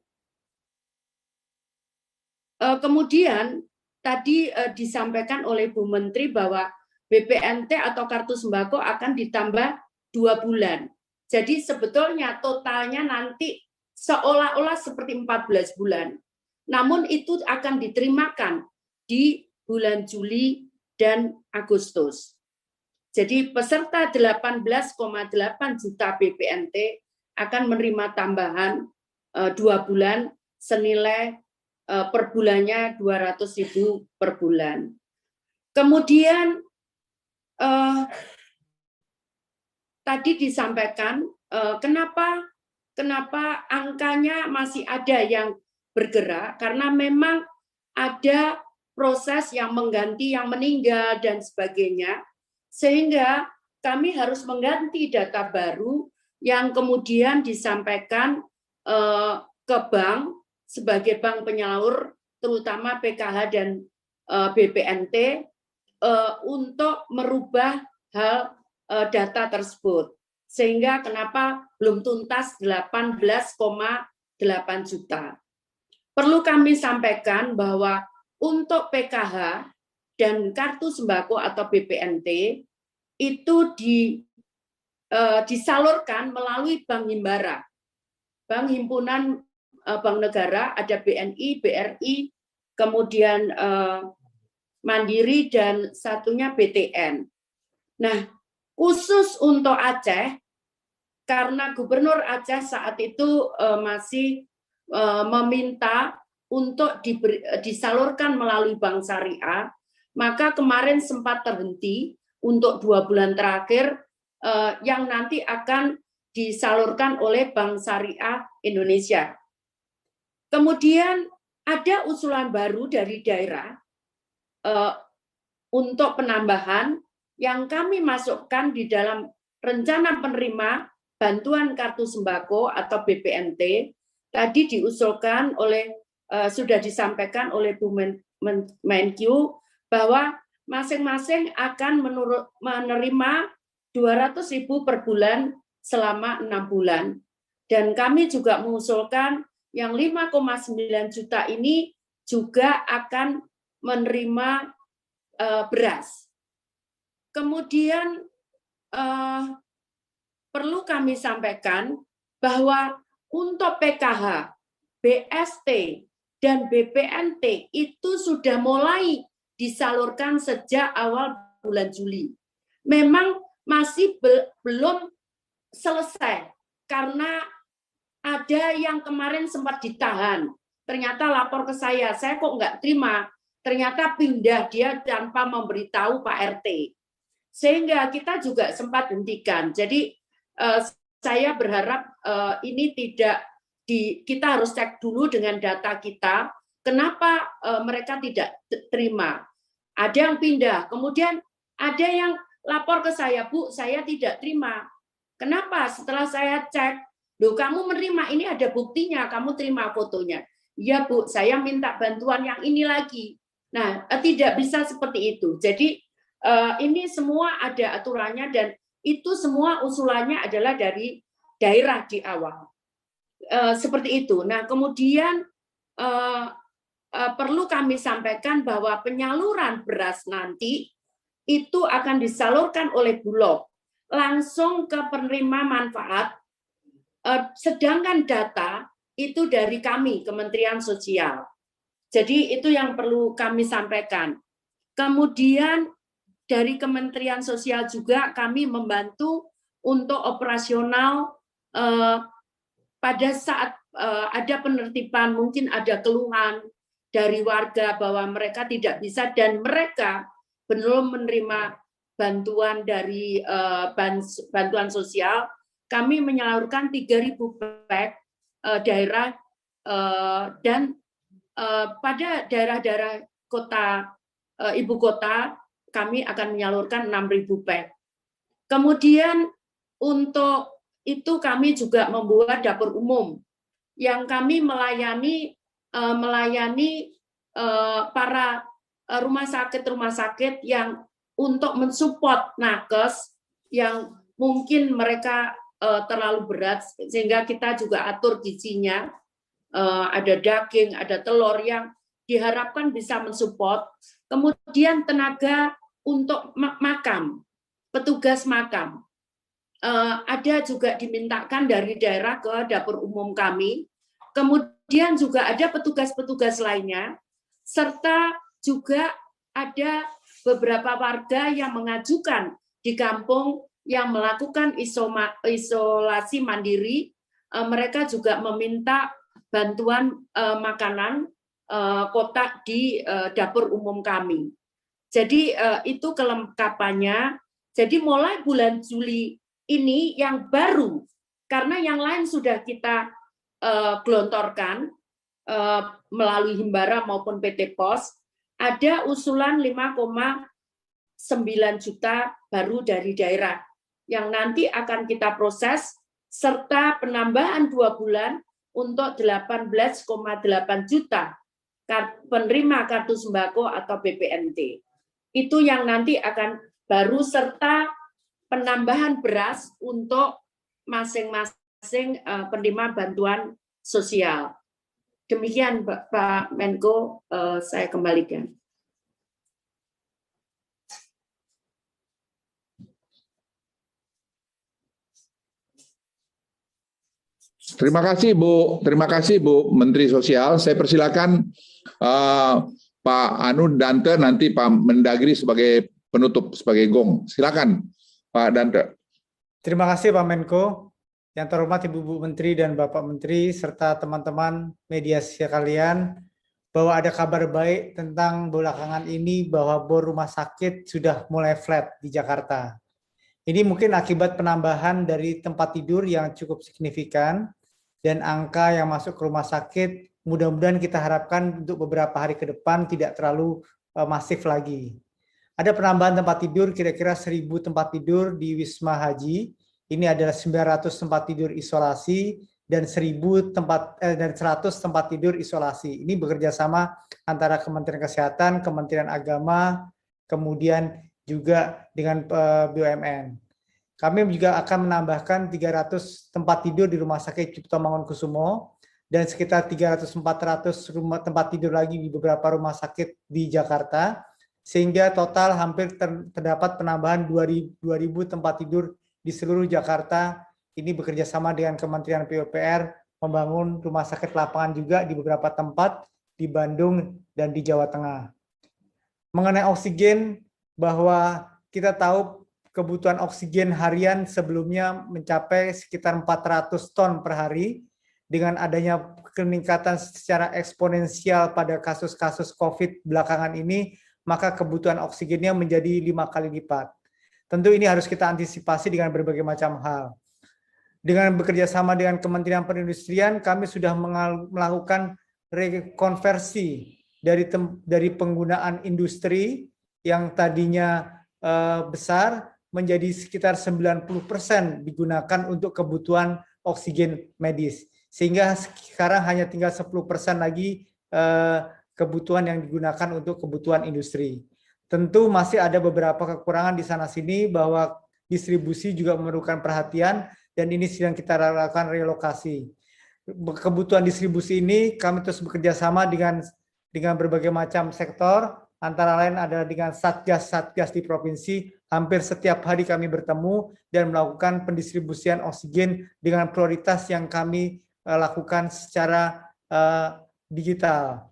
tadi disampaikan oleh Bu Menteri bahwa BPNT atau kartu sembako akan ditambah 2 bulan. Jadi sebetulnya totalnya nanti seolah-olah seperti 14 bulan. Namun itu akan diterimakan di bulan Juli dan Agustus. Jadi peserta 18,8 juta BPNT akan menerima tambahan 2 bulan senilai per bulannya 200.000 per bulan. Kemudian tadi disampaikan kenapa angkanya masih ada yang bergerak, karena memang ada proses yang mengganti yang meninggal dan sebagainya, sehingga kami harus mengganti data baru yang kemudian disampaikan ke bank sebagai bank penyalur, terutama PKH dan BPNT, untuk merubah hal data tersebut. Sehingga kenapa belum tuntas 18,8 juta. Perlu kami sampaikan bahwa untuk PKH dan kartu sembako atau BPNT itu disalurkan melalui Bank Himbara, Bank Himpunan Bank Negara, ada BNI, BRI, kemudian Mandiri, dan satunya BTN. Nah, khusus untuk Aceh, karena Gubernur Aceh saat itu masih meminta untuk disalurkan melalui Bank Syariah, maka kemarin sempat terhenti untuk 2 bulan terakhir yang nanti akan disalurkan oleh Bank Syariah Indonesia. Kemudian ada usulan baru dari daerah untuk penambahan yang kami masukkan di dalam rencana penerima bantuan kartu sembako atau BPNT. Tadi diusulkan oleh sudah disampaikan oleh Bu Menkyu bahwa masing-masing akan menerima 200.000 per bulan selama 6 bulan. Dan kami juga mengusulkan yang 5,9 juta ini juga akan menerima beras. Kemudian perlu kami sampaikan bahwa untuk PKH, BST, dan BPNT itu sudah mulai disalurkan sejak awal bulan Juli. Memang masih belum selesai karena ada yang kemarin sempat ditahan. Ternyata lapor ke saya kok nggak terima. Ternyata pindah dia tanpa memberitahu Pak RT. Sehingga kita juga sempat hentikan. Jadi saya berharap ini tidak kita harus cek dulu dengan data kita. Kenapa mereka tidak terima? Ada yang pindah. Kemudian ada yang lapor ke saya, Bu, saya tidak terima. Kenapa? Setelah saya cek, loh, kamu menerima, ini ada buktinya, kamu terima fotonya. Iya, Bu, saya minta bantuan yang ini lagi. Nah, tidak bisa seperti itu. Jadi ini semua ada aturannya dan itu semua usulannya adalah dari daerah di awal. Seperti itu. Nah, kemudian perlu kami sampaikan bahwa penyaluran beras nanti itu akan disalurkan oleh Bulog langsung ke penerima manfaat, sedangkan data itu dari kami, Kementerian Sosial. Jadi itu yang perlu kami sampaikan. Kemudian dari Kementerian Sosial juga kami membantu untuk operasional pada saat ada penertiban, mungkin ada keluhan dari warga bahwa mereka tidak bisa dan mereka belum menerima bantuan dari bantuan sosial, kami menyalurkan 3.000 pack daerah dan pada daerah-daerah kota ibu kota kami akan menyalurkan 6.000 pack. Kemudian untuk itu kami juga membuat dapur umum yang kami melayani para rumah sakit yang untuk mensupport nakes yang mungkin mereka terlalu berat, sehingga kita juga atur gizinya, ada daging, ada telur yang diharapkan bisa mensupport. Kemudian tenaga untuk makam, petugas makam, ada juga dimintakan dari daerah ke dapur umum kami. Kemudian juga ada petugas-petugas lainnya, serta juga ada beberapa warga yang mengajukan di kampung yang melakukan isolasi mandiri. Mereka juga meminta bantuan makanan kotak di dapur umum kami. Jadi itu kelengkapannya. Jadi mulai bulan Juli ini yang baru, karena yang lain sudah kita gelontorkan melalui Himbara maupun PT Pos, ada usulan 5,9 juta baru dari daerah yang nanti akan kita proses, serta penambahan 2 bulan untuk 18,8 juta penerima kartu sembako atau BPNT. Itu yang nanti akan baru, serta penambahan beras untuk masing-masing penerima bantuan sosial. Demikian Pak Menko, saya kembalikan. Terima kasih Bu Menteri Sosial. Saya persilakan Pak Anu Dante, nanti Pak Mendagri sebagai penutup, sebagai gong. Silakan Pak Dante. Terima kasih Pak Menko. Yang terhormat Ibu Menteri dan Bapak Menteri serta teman-teman media sekalian, bahwa ada kabar baik tentang belakangan ini bahwa bor rumah sakit sudah mulai flat di Jakarta. Ini mungkin akibat penambahan dari tempat tidur yang cukup signifikan dan angka yang masuk ke rumah sakit mudah-mudahan kita harapkan untuk beberapa hari ke depan tidak terlalu masif lagi. Ada penambahan tempat tidur, kira-kira 1.000 tempat tidur di Wisma Haji. Ini adalah 900 tempat tidur isolasi dan 100 tempat tidur isolasi. Ini bekerja sama antara Kementerian Kesehatan, Kementerian Agama, kemudian juga dengan BUMN. Kami juga akan menambahkan 300 tempat tidur di Rumah Sakit Cipto Mangunkusumo dan sekitar 300-400 tempat tidur lagi di beberapa rumah sakit di Jakarta, sehingga total hampir terdapat penambahan 2.000 tempat tidur di seluruh Jakarta. Ini bekerja sama dengan Kementerian PUPR membangun rumah sakit lapangan juga di beberapa tempat di Bandung dan di Jawa Tengah. Mengenai oksigen, bahwa kita tahu kebutuhan oksigen harian sebelumnya mencapai sekitar 400 ton per hari. Dengan adanya peningkatan secara eksponensial pada kasus-kasus COVID belakangan ini, maka kebutuhan oksigennya menjadi 5 kali lipat. Tentu ini harus kita antisipasi dengan berbagai macam hal. Dengan bekerja sama dengan Kementerian Perindustrian, kami sudah melakukan rekonversi dari penggunaan industri yang tadinya besar menjadi sekitar 90% digunakan untuk kebutuhan oksigen medis. Sehingga sekarang hanya tinggal 10% lagi kebutuhan yang digunakan untuk kebutuhan industri. Tentu masih ada beberapa kekurangan di sana-sini, bahwa distribusi juga memerlukan perhatian dan ini sedang kita lakukan relokasi. Kebutuhan distribusi ini kami terus bekerja sama dengan berbagai macam sektor, antara lain adalah dengan satgas-satgas di provinsi. Hampir setiap hari kami bertemu dan melakukan pendistribusian oksigen dengan prioritas yang kami lakukan secara digital.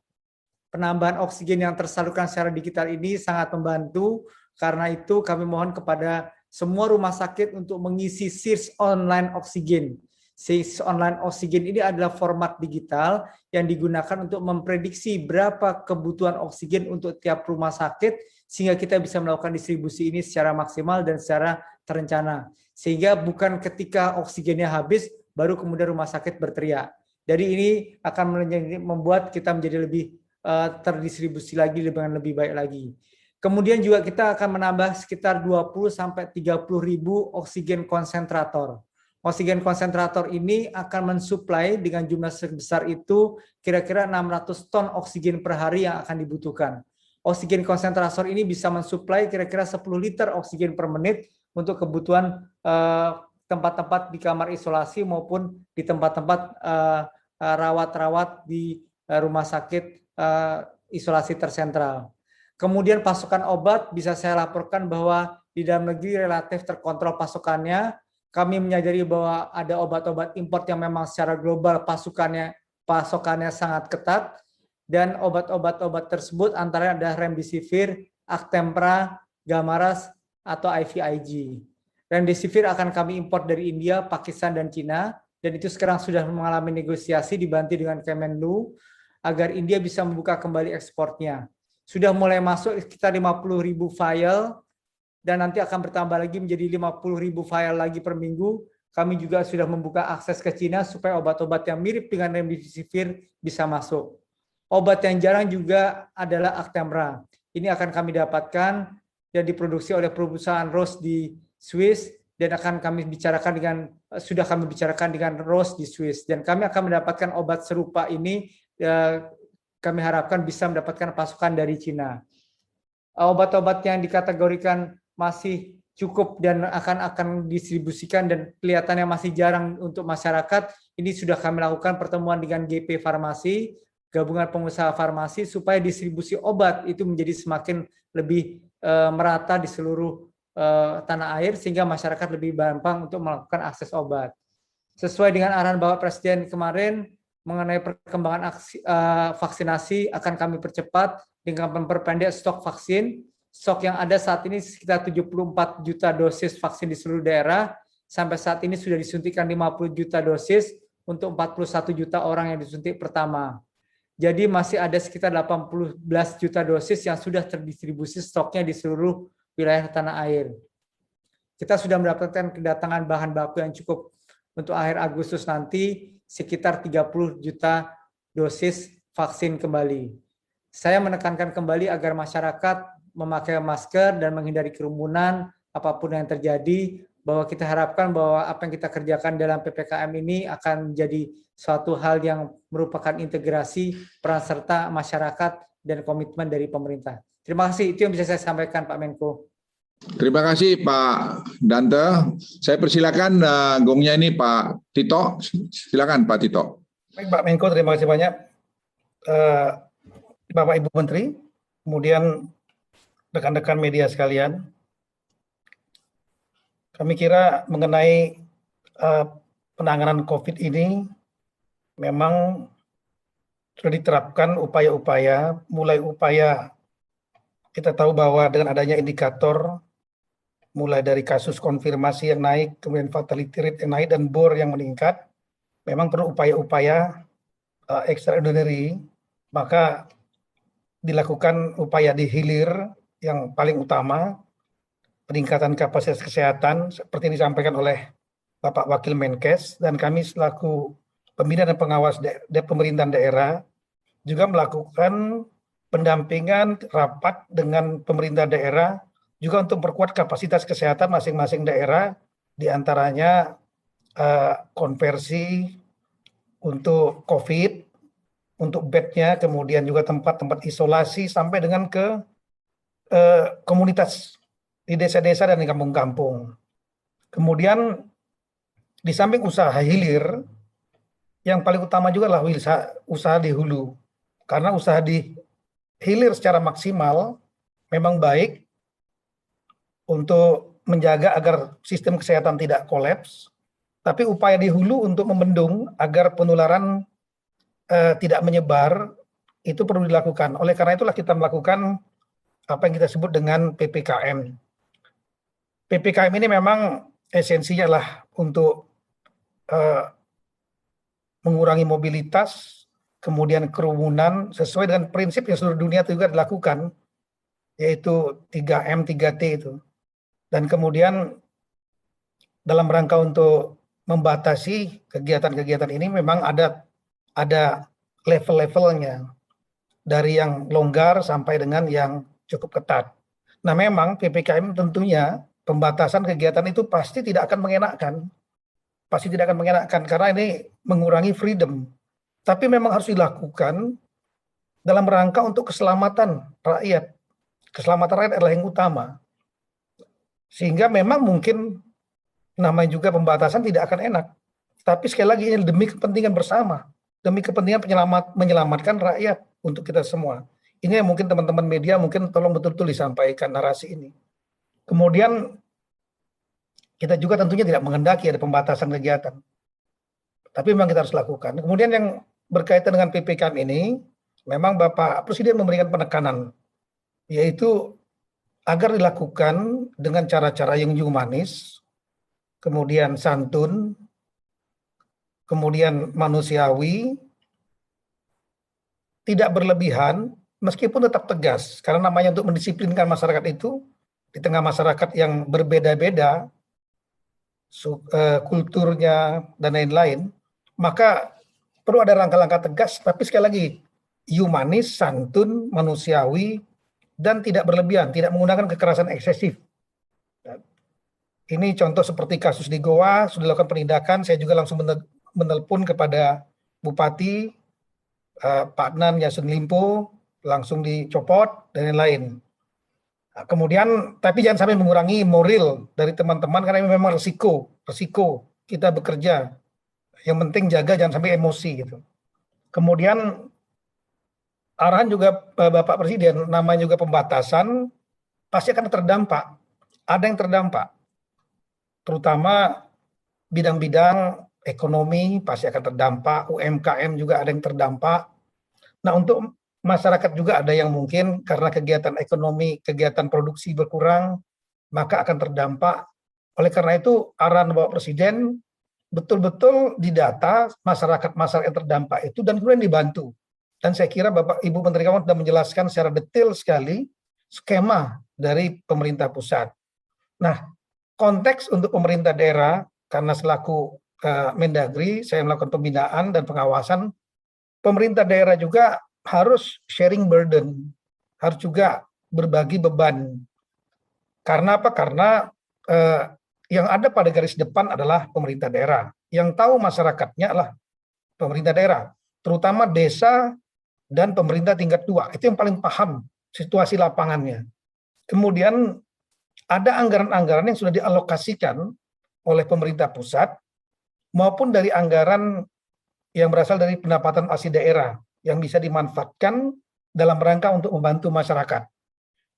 Penambahan oksigen yang tersalurkan secara digital ini sangat membantu, karena itu kami mohon kepada semua rumah sakit untuk mengisi SIRS online oksigen. SIRS online oksigen ini adalah format digital yang digunakan untuk memprediksi berapa kebutuhan oksigen untuk tiap rumah sakit, sehingga kita bisa melakukan distribusi ini secara maksimal dan secara terencana. Sehingga bukan ketika oksigennya habis, baru kemudian rumah sakit berteriak. Jadi ini akan membuat kita menjadi lebih terdistribusi lagi dengan lebih baik lagi. Kemudian juga kita akan menambah sekitar 20-30 ribu oksigen konsentrator. Oksigen konsentrator ini akan mensuplai dengan jumlah sebesar itu kira-kira 600 ton oksigen per hari yang akan dibutuhkan. Oksigen konsentrator ini bisa mensuplai kira-kira 10 liter oksigen per menit untuk kebutuhan tempat-tempat di kamar isolasi maupun di tempat-tempat rawat-rawat di rumah sakit isolasi tersentral. Kemudian pasokan obat bisa saya laporkan bahwa di dalam negeri relatif terkontrol pasokannya. Kami menyadari bahwa ada obat-obat impor yang memang secara global pasokannya sangat ketat, dan obat-obat tersebut antara ada Remdesivir, Actemra, Gamaras, atau IVIG. Remdesivir akan kami impor dari India, Pakistan, dan Cina, dan itu sekarang sudah mengalami negosiasi dibantu dengan Kemenlu agar India bisa membuka kembali ekspornya. Sudah mulai masuk sekitar 50.000 file, dan nanti akan bertambah lagi menjadi 50.000 file lagi per minggu. Kami juga sudah membuka akses ke Cina supaya obat-obat yang mirip dengan Remdesivir bisa masuk. Obat yang jarang juga adalah Actemra. Ini akan kami dapatkan dan diproduksi oleh perusahaan Roche di Swiss, dan akan kami bicarakan dengan Roche di Swiss, dan kami akan mendapatkan obat serupa ini. Kami harapkan bisa mendapatkan pasokan dari Cina. Obat-obat yang dikategorikan masih cukup dan akan distribusikan dan kelihatannya masih jarang untuk masyarakat, ini sudah kami lakukan pertemuan dengan GP Farmasi, Gabungan Pengusaha Farmasi, supaya distribusi obat itu menjadi semakin lebih merata di seluruh tanah air, sehingga masyarakat lebih gampang untuk melakukan akses obat. Sesuai dengan arahan Bapak Presiden kemarin, mengenai perkembangan vaksinasi akan kami percepat dengan memperpendek stok vaksin. Stok yang ada saat ini sekitar 74 juta dosis vaksin di seluruh daerah. Sampai saat ini sudah disuntikan 50 juta dosis untuk 41 juta orang yang disuntik pertama. Jadi masih ada sekitar 18 juta dosis yang sudah terdistribusi stoknya di seluruh wilayah tanah air. Kita sudah mendapatkan kedatangan bahan baku yang cukup untuk akhir Agustus nanti, sekitar 30 juta dosis vaksin kembali. Saya menekankan kembali agar masyarakat memakai masker dan menghindari kerumunan apapun yang terjadi, bahwa kita harapkan bahwa apa yang kita kerjakan dalam PPKM ini akan menjadi suatu hal yang merupakan integrasi peran serta masyarakat dan komitmen dari pemerintah. Terima kasih, itu yang bisa saya sampaikan Pak Menko. Terima kasih Pak Dante. Saya persilakan gongnya ini Pak Tito. Silakan Pak Tito. Baik Pak Menko, terima kasih banyak. Bapak Ibu Menteri, kemudian rekan-rekan media sekalian. Kami kira mengenai penanganan COVID ini memang sudah diterapkan upaya-upaya, mulai upaya kita tahu bahwa dengan adanya indikator mulai dari kasus konfirmasi yang naik, kemudian fatality rate yang naik, dan bor yang meningkat, memang perlu upaya-upaya extraordinary, maka dilakukan upaya di hilir yang paling utama, peningkatan kapasitas kesehatan, seperti yang disampaikan oleh Bapak Wakil Menkes, dan kami selaku pembina dan pengawas pemerintahan daerah, juga melakukan pendampingan rapat dengan pemerintah daerah, juga untuk memperkuat kapasitas kesehatan masing-masing daerah, diantaranya konversi untuk COVID, untuk bednya, kemudian juga tempat-tempat isolasi, sampai dengan ke komunitas di desa-desa dan di kampung-kampung. Kemudian di samping usaha hilir, yang paling utama juga adalah usaha di hulu. Karena usaha di hilir secara maksimal memang baik untuk menjaga agar sistem kesehatan tidak kolaps, tapi upaya di hulu untuk membendung agar penularan tidak menyebar itu perlu dilakukan. Oleh karena itulah kita melakukan apa yang kita sebut dengan PPKM. PPKM ini memang esensinya adalah untuk mengurangi mobilitas, kemudian kerumunan, sesuai dengan prinsip yang seluruh dunia juga dilakukan, yaitu 3M, 3T itu. Dan kemudian dalam rangka untuk membatasi kegiatan-kegiatan ini memang ada level-levelnya. dari yang longgar sampai dengan yang cukup ketat. Nah, memang PPKM tentunya pembatasan kegiatan itu pasti tidak akan mengenakkan. Pasti tidak akan mengenakkan karena ini mengurangi freedom. Tapi memang harus dilakukan dalam rangka untuk keselamatan rakyat. Keselamatan rakyat adalah yang utama. Sehingga memang mungkin namanya juga pembatasan tidak akan enak. Tapi sekali lagi ini demi kepentingan bersama. Demi kepentingan menyelamatkan rakyat untuk kita semua. Ini yang mungkin teman-teman media mungkin tolong betul-betul disampaikan narasi ini. Kemudian kita juga tentunya tidak menghendaki ada pembatasan kegiatan. Tapi memang kita harus lakukan. Kemudian yang berkaitan dengan PPKM ini, memang Bapak Presiden memberikan penekanan, yaitu agar dilakukan dengan cara-cara yang humanis, kemudian santun, kemudian manusiawi, tidak berlebihan, meskipun tetap tegas. Karena namanya untuk mendisiplinkan masyarakat itu, di tengah masyarakat yang berbeda-beda, kulturnya, dan lain-lain, maka perlu ada langkah-langkah tegas, tapi sekali lagi, humanis, santun, manusiawi, dan tidak berlebihan, tidak menggunakan kekerasan eksesif. Ini contoh seperti kasus di Goa, sudah dilakukan penindakan, saya juga langsung menelpon kepada Bupati, Pak Adnan Yassin Limpo, langsung dicopot, dan lain-lain. Nah, kemudian, tapi jangan sampai mengurangi moral dari teman-teman, karena ini memang resiko kita bekerja. Yang penting jaga jangan sampai emosi gitu. Kemudian arahan juga Bapak Presiden, namanya juga pembatasan, pasti akan terdampak. Ada yang terdampak, terutama bidang-bidang ekonomi pasti akan terdampak, UMKM juga ada yang terdampak. Nah, untuk masyarakat juga ada yang mungkin karena kegiatan ekonomi, kegiatan produksi berkurang, maka akan terdampak. Oleh karena itu, arahan Bapak Presiden betul-betul didata masyarakat yang terdampak itu dan kemudian dibantu. Dan saya kira Bapak Ibu Menteri Keuangan sudah menjelaskan secara detail sekali skema dari pemerintah pusat. Nah, konteks untuk pemerintah daerah, karena selaku Mendagri, saya melakukan pembinaan dan pengawasan, pemerintah daerah juga harus sharing burden, harus juga berbagi beban. Karena apa? Karena yang ada pada garis depan adalah pemerintah daerah. Yang tahu masyarakatnya adalah pemerintah daerah, terutama desa dan pemerintah tingkat 2. Itu yang paling paham situasi lapangannya. Kemudian ada anggaran-anggaran yang sudah dialokasikan oleh pemerintah pusat maupun dari anggaran yang berasal dari pendapatan asli daerah yang bisa dimanfaatkan dalam rangka untuk membantu masyarakat.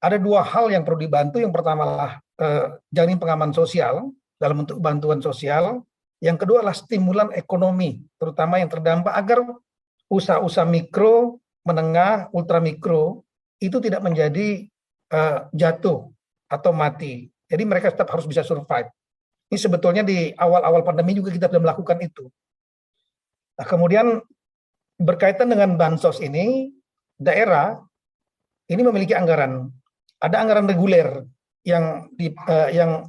Ada 2 hal yang perlu dibantu. Yang pertama adalah jaring pengaman sosial dalam bentuk bantuan sosial. Yang kedua adalah stimulan ekonomi, terutama yang terdampak agar usaha-usaha mikro, menengah, ultramikro itu tidak menjadi jatuh atau mati. Jadi mereka tetap harus bisa survive. Ini sebetulnya di awal-awal pandemi juga kita sudah melakukan itu. Nah, kemudian berkaitan dengan bansos ini, daerah ini memiliki anggaran. Ada anggaran reguler yang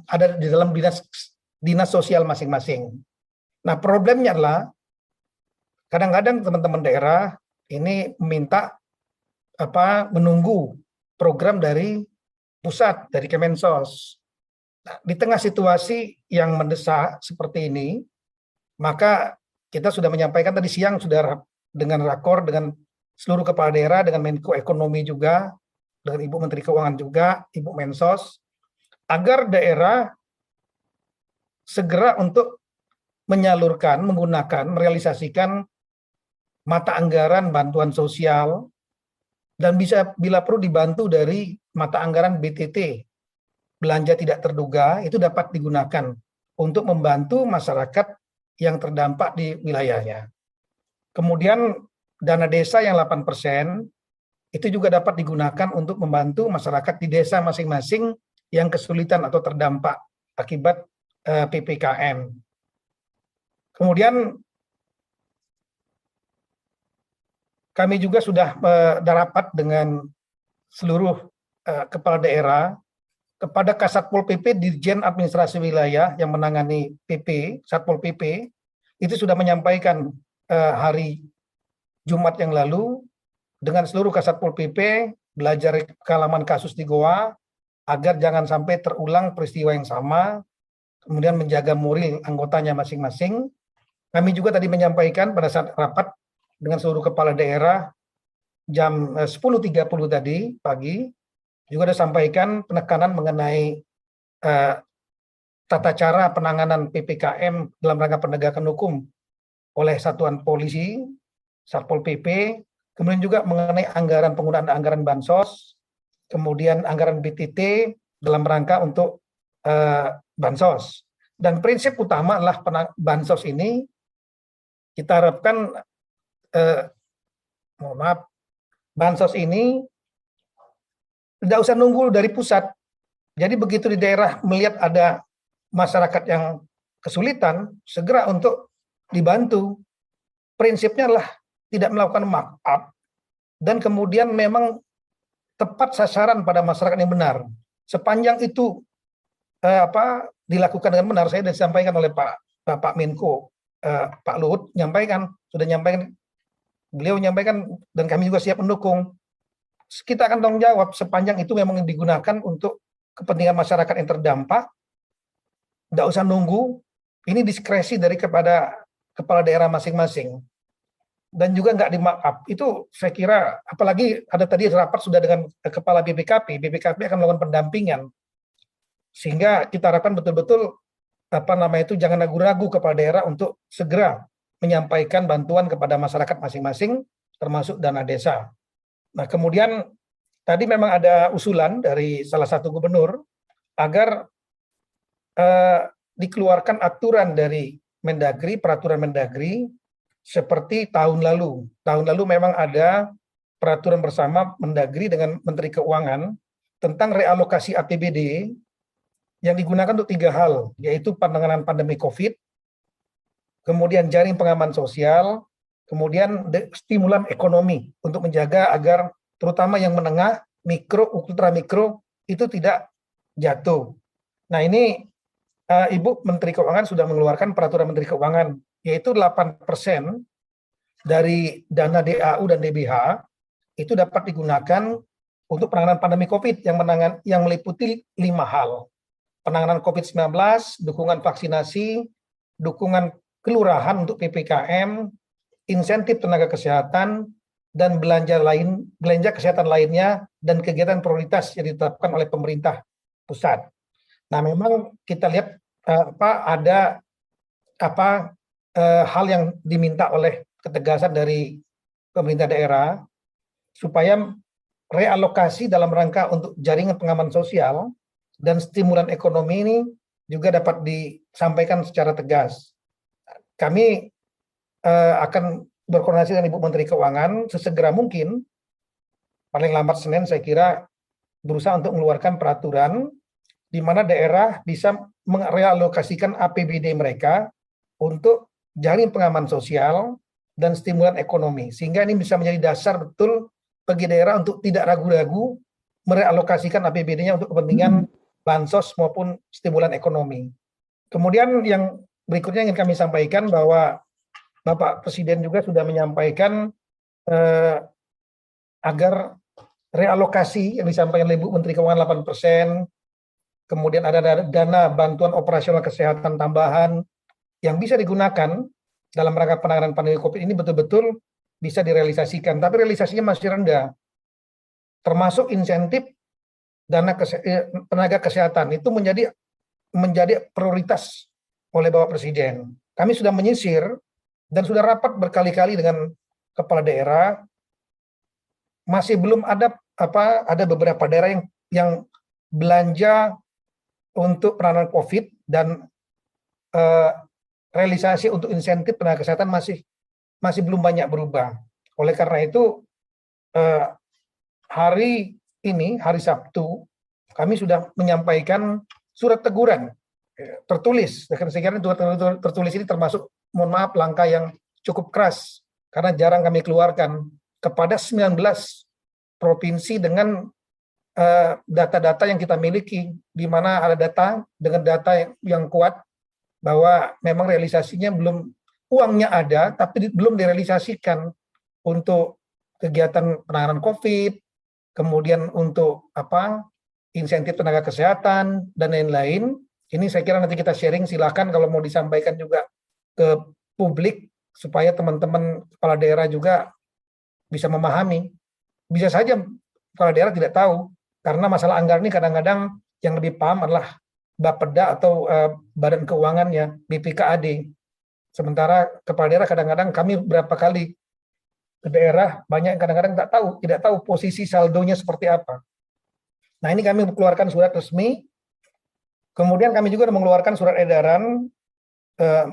ada di dalam dinas sosial masing-masing. Nah, problemnya adalah kadang-kadang teman-teman daerah ini meminta menunggu program dari pusat, dari Kemensos. Nah, di tengah situasi yang mendesak seperti ini, maka kita sudah menyampaikan tadi siang sudah dengan rakor dengan seluruh kepala daerah, dengan Menko Ekonomi juga, dengan Ibu Menteri Keuangan juga, Ibu Mensos, agar daerah segera untuk menyalurkan, menggunakan, merealisasikan mata anggaran bantuan sosial dan bisa bila perlu dibantu dari mata anggaran BTT, belanja tidak terduga, itu dapat digunakan untuk membantu masyarakat yang terdampak di wilayahnya. Kemudian dana desa yang 8% itu juga dapat digunakan untuk membantu masyarakat di desa masing-masing yang kesulitan atau terdampak akibat PPKM. Kemudian kami juga sudah rapat dengan seluruh kepala daerah kepada Kasatpol PP, Dirjen Administrasi Wilayah yang menangani PP, Satpol PP, itu sudah menyampaikan hari Jumat yang lalu dengan seluruh Kasatpol PP belajar dari pengalaman kasus di Goa agar jangan sampai terulang peristiwa yang sama, kemudian menjaga moral anggotanya masing-masing. Kami juga tadi menyampaikan pada saat rapat dengan seluruh kepala daerah jam 10.30 tadi pagi, juga ada sampaikan penekanan mengenai tata cara penanganan PPKM dalam rangka penegakan hukum oleh Satuan Polisi, Satpol PP, kemudian juga mengenai penggunaan anggaran Bansos, kemudian anggaran BTT dalam rangka untuk Bansos. Dan prinsip utama adalah Bansos ini kita harapkan, Bansos ini tidak usah nunggu dari pusat. Jadi begitu di daerah melihat ada masyarakat yang kesulitan, segera untuk dibantu. Prinsipnya adalah tidak melakukan markup dan kemudian memang tepat sasaran pada masyarakat yang benar. Sepanjang itu dilakukan dengan benar, saya sudah disampaikan oleh Pak Menko, Pak Luhut beliau menyampaikan dan kami juga siap mendukung. Kita akan tanggung jawab sepanjang itu memang digunakan untuk kepentingan masyarakat yang terdampak. Tidak usah nunggu, ini diskresi kepada kepala daerah masing-masing. Dan juga nggak di-markup. Itu saya kira, apalagi ada tadi rapat sudah dengan kepala BPKP akan melakukan pendampingan. Sehingga kita harapkan betul-betul jangan ragu-ragu kepala daerah untuk segera menyampaikan bantuan kepada masyarakat masing-masing, termasuk dana desa. Nah, kemudian tadi memang ada usulan dari salah satu gubernur agar dikeluarkan aturan dari Mendagri, peraturan Mendagri seperti tahun lalu. Tahun lalu memang ada peraturan bersama Mendagri dengan Menteri Keuangan tentang realokasi APBD yang digunakan untuk 3 hal, yaitu penanganan pandemi COVID, kemudian jaring pengaman sosial, kemudian stimulan ekonomi untuk menjaga agar terutama yang menengah, mikro, ultra mikro itu tidak jatuh. Nah, ini Ibu Menteri Keuangan sudah mengeluarkan peraturan Menteri Keuangan, yaitu 8% dari dana DAU dan DBH itu dapat digunakan untuk penanganan pandemi COVID yang meliputi 5 hal. Penanganan COVID-19, dukungan vaksinasi, dukungan kelurahan untuk PPKM, insentif tenaga kesehatan, dan belanja kesehatan lainnya, dan kegiatan prioritas yang ditetapkan oleh pemerintah pusat. Nah, memang kita lihat ada hal yang diminta oleh ketegasan dari pemerintah daerah supaya realokasi dalam rangka untuk jaringan pengaman sosial dan stimulan ekonomi ini juga dapat disampaikan secara tegas. Kami akan berkoordinasi dengan Ibu Menteri Keuangan sesegera mungkin, paling lambat Senin saya kira, berusaha untuk mengeluarkan peraturan di mana daerah bisa merealokasikan APBD mereka untuk jaring pengaman sosial dan stimulan ekonomi. Sehingga ini bisa menjadi dasar betul bagi daerah untuk tidak ragu-ragu merealokasikan APBD-nya untuk kepentingan bansos maupun stimulan ekonomi. Kemudian yang berikutnya ingin kami sampaikan bahwa Bapak Presiden juga sudah menyampaikan agar realokasi yang disampaikan oleh Ibu Menteri Keuangan 8%, kemudian ada dana bantuan operasional kesehatan tambahan yang bisa digunakan dalam rangka penanganan pandemi COVID ini betul-betul bisa direalisasikan. Tapi realisasinya masih rendah. Termasuk insentif tenaga kesehatan itu menjadi prioritas oleh Bapak Presiden. Kami sudah menyisir dan sudah rapat berkali-kali dengan kepala daerah. Masih belum ada beberapa daerah yang belanja untuk penanganan COVID dan realisasi untuk insentif tenaga kesehatan masih belum banyak berubah. Oleh karena itu hari Sabtu kami sudah menyampaikan surat teguran tertulis. Saya kira tertulis ini termasuk, mohon maaf, langkah yang cukup keras karena jarang kami keluarkan kepada 19 provinsi dengan data-data yang kita miliki, di mana ada data dengan data yang kuat bahwa memang realisasinya uangnya ada tapi belum direalisasikan untuk kegiatan penanganan COVID, kemudian untuk insentif tenaga kesehatan dan lain-lain. Ini saya kira nanti kita sharing, silakan kalau mau disampaikan juga ke publik supaya teman-teman kepala daerah juga bisa memahami. Bisa saja kepala daerah tidak tahu, karena masalah anggaran ini kadang-kadang yang lebih paham adalah Bapeda atau Badan Keuangannya, BPKAD. Sementara kepala daerah kadang-kadang kami berapa kali ke daerah, banyak yang kadang-kadang tidak tahu posisi saldonya seperti apa. Nah, ini kami mengeluarkan surat resmi. Kemudian kami juga mengeluarkan surat edaran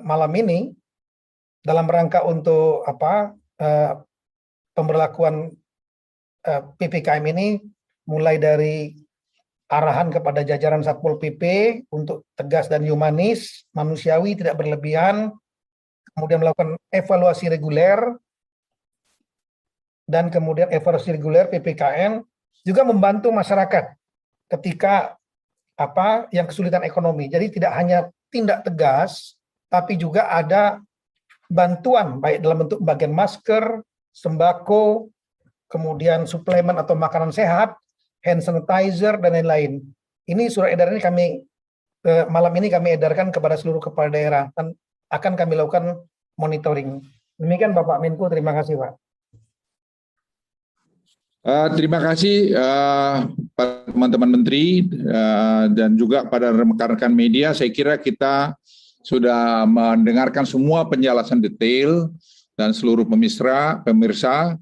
malam ini dalam rangka untuk pemberlakuan PPKM ini, mulai dari arahan kepada jajaran Satpol PP untuk tegas dan humanis, manusiawi, tidak berlebihan, kemudian melakukan evaluasi reguler, dan kemudian evaluasi reguler PPKM juga membantu masyarakat ketika yang kesulitan ekonomi. Jadi tidak hanya tindak tegas, tapi juga ada bantuan baik dalam bentuk bagian masker, sembako, kemudian suplemen atau makanan sehat, hand sanitizer, dan lain-lain. Ini surat edaran ini malam ini kami edarkan kepada seluruh kepala daerah dan akan kami lakukan monitoring. Demikian Bapak Menko, terima kasih Pak. Terima kasih pada teman-teman menteri dan juga pada rekan-rekan media. Saya kira kita sudah mendengarkan semua penjelasan detail dan seluruh pemirsa.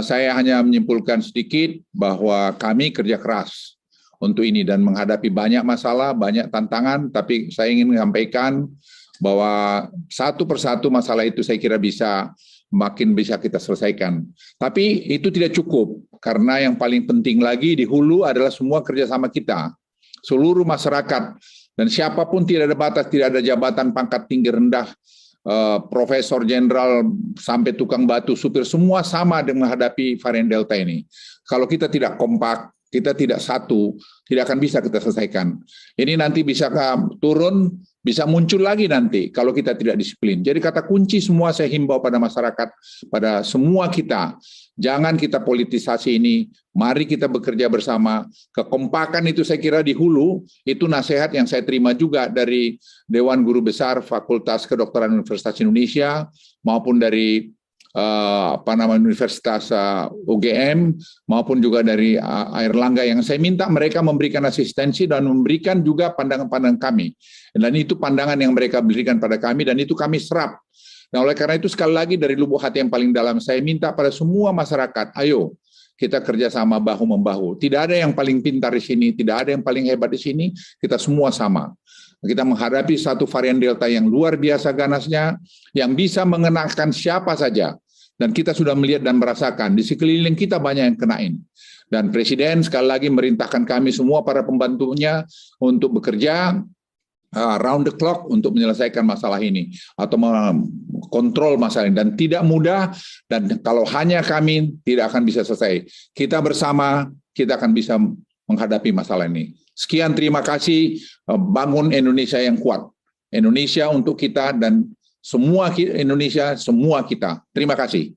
Saya hanya menyimpulkan sedikit bahwa kami kerja keras untuk ini dan menghadapi banyak masalah, banyak tantangan, tapi saya ingin menyampaikan bahwa satu persatu masalah itu saya kira makin bisa kita selesaikan. Tapi itu tidak cukup, karena yang paling penting lagi di hulu adalah semua kerjasama kita, seluruh masyarakat, dan siapapun, tidak ada batas, tidak ada jabatan, pangkat tinggi rendah, profesor, jenderal, sampai tukang batu, supir, semua sama dengan menghadapi varian Delta ini. Kalau kita tidak kompak, kita tidak satu, tidak akan bisa kita selesaikan. Ini nanti bisa turun, bisa muncul lagi nanti kalau kita tidak disiplin. Jadi kata kunci semua saya himbau pada masyarakat, pada semua kita, jangan kita politisasi ini, mari kita bekerja bersama. Kekompakan itu saya kira di hulu, itu nasihat yang saya terima juga dari Dewan Guru Besar Fakultas Kedokteran Universitas Indonesia, maupun dari Universitas UGM, maupun juga dari Airlangga, yang saya minta mereka memberikan asistensi dan memberikan juga pandangan-pandangan kami. Dan itu pandangan yang mereka berikan pada kami, dan itu kami serap. Nah, oleh karena itu sekali lagi dari lubuk hati yang paling dalam, saya minta pada semua masyarakat, ayo kita kerjasama bahu-membahu. Tidak ada yang paling pintar di sini, tidak ada yang paling hebat di sini, kita semua sama. Kita menghadapi satu varian Delta yang luar biasa ganasnya, yang bisa mengenakan siapa saja. Dan kita sudah melihat dan merasakan, di sekeliling kita banyak yang kenain. Dan Presiden sekali lagi merintahkan kami semua para pembantunya untuk bekerja round the clock untuk menyelesaikan masalah ini, atau mengontrol masalah ini. Dan tidak mudah, dan kalau hanya kami tidak akan bisa selesai. Kita bersama, kita akan bisa menghadapi masalah ini. Sekian, terima kasih. Bangun Indonesia yang kuat. Indonesia untuk kita, dan semua Indonesia, semua kita. Terima kasih.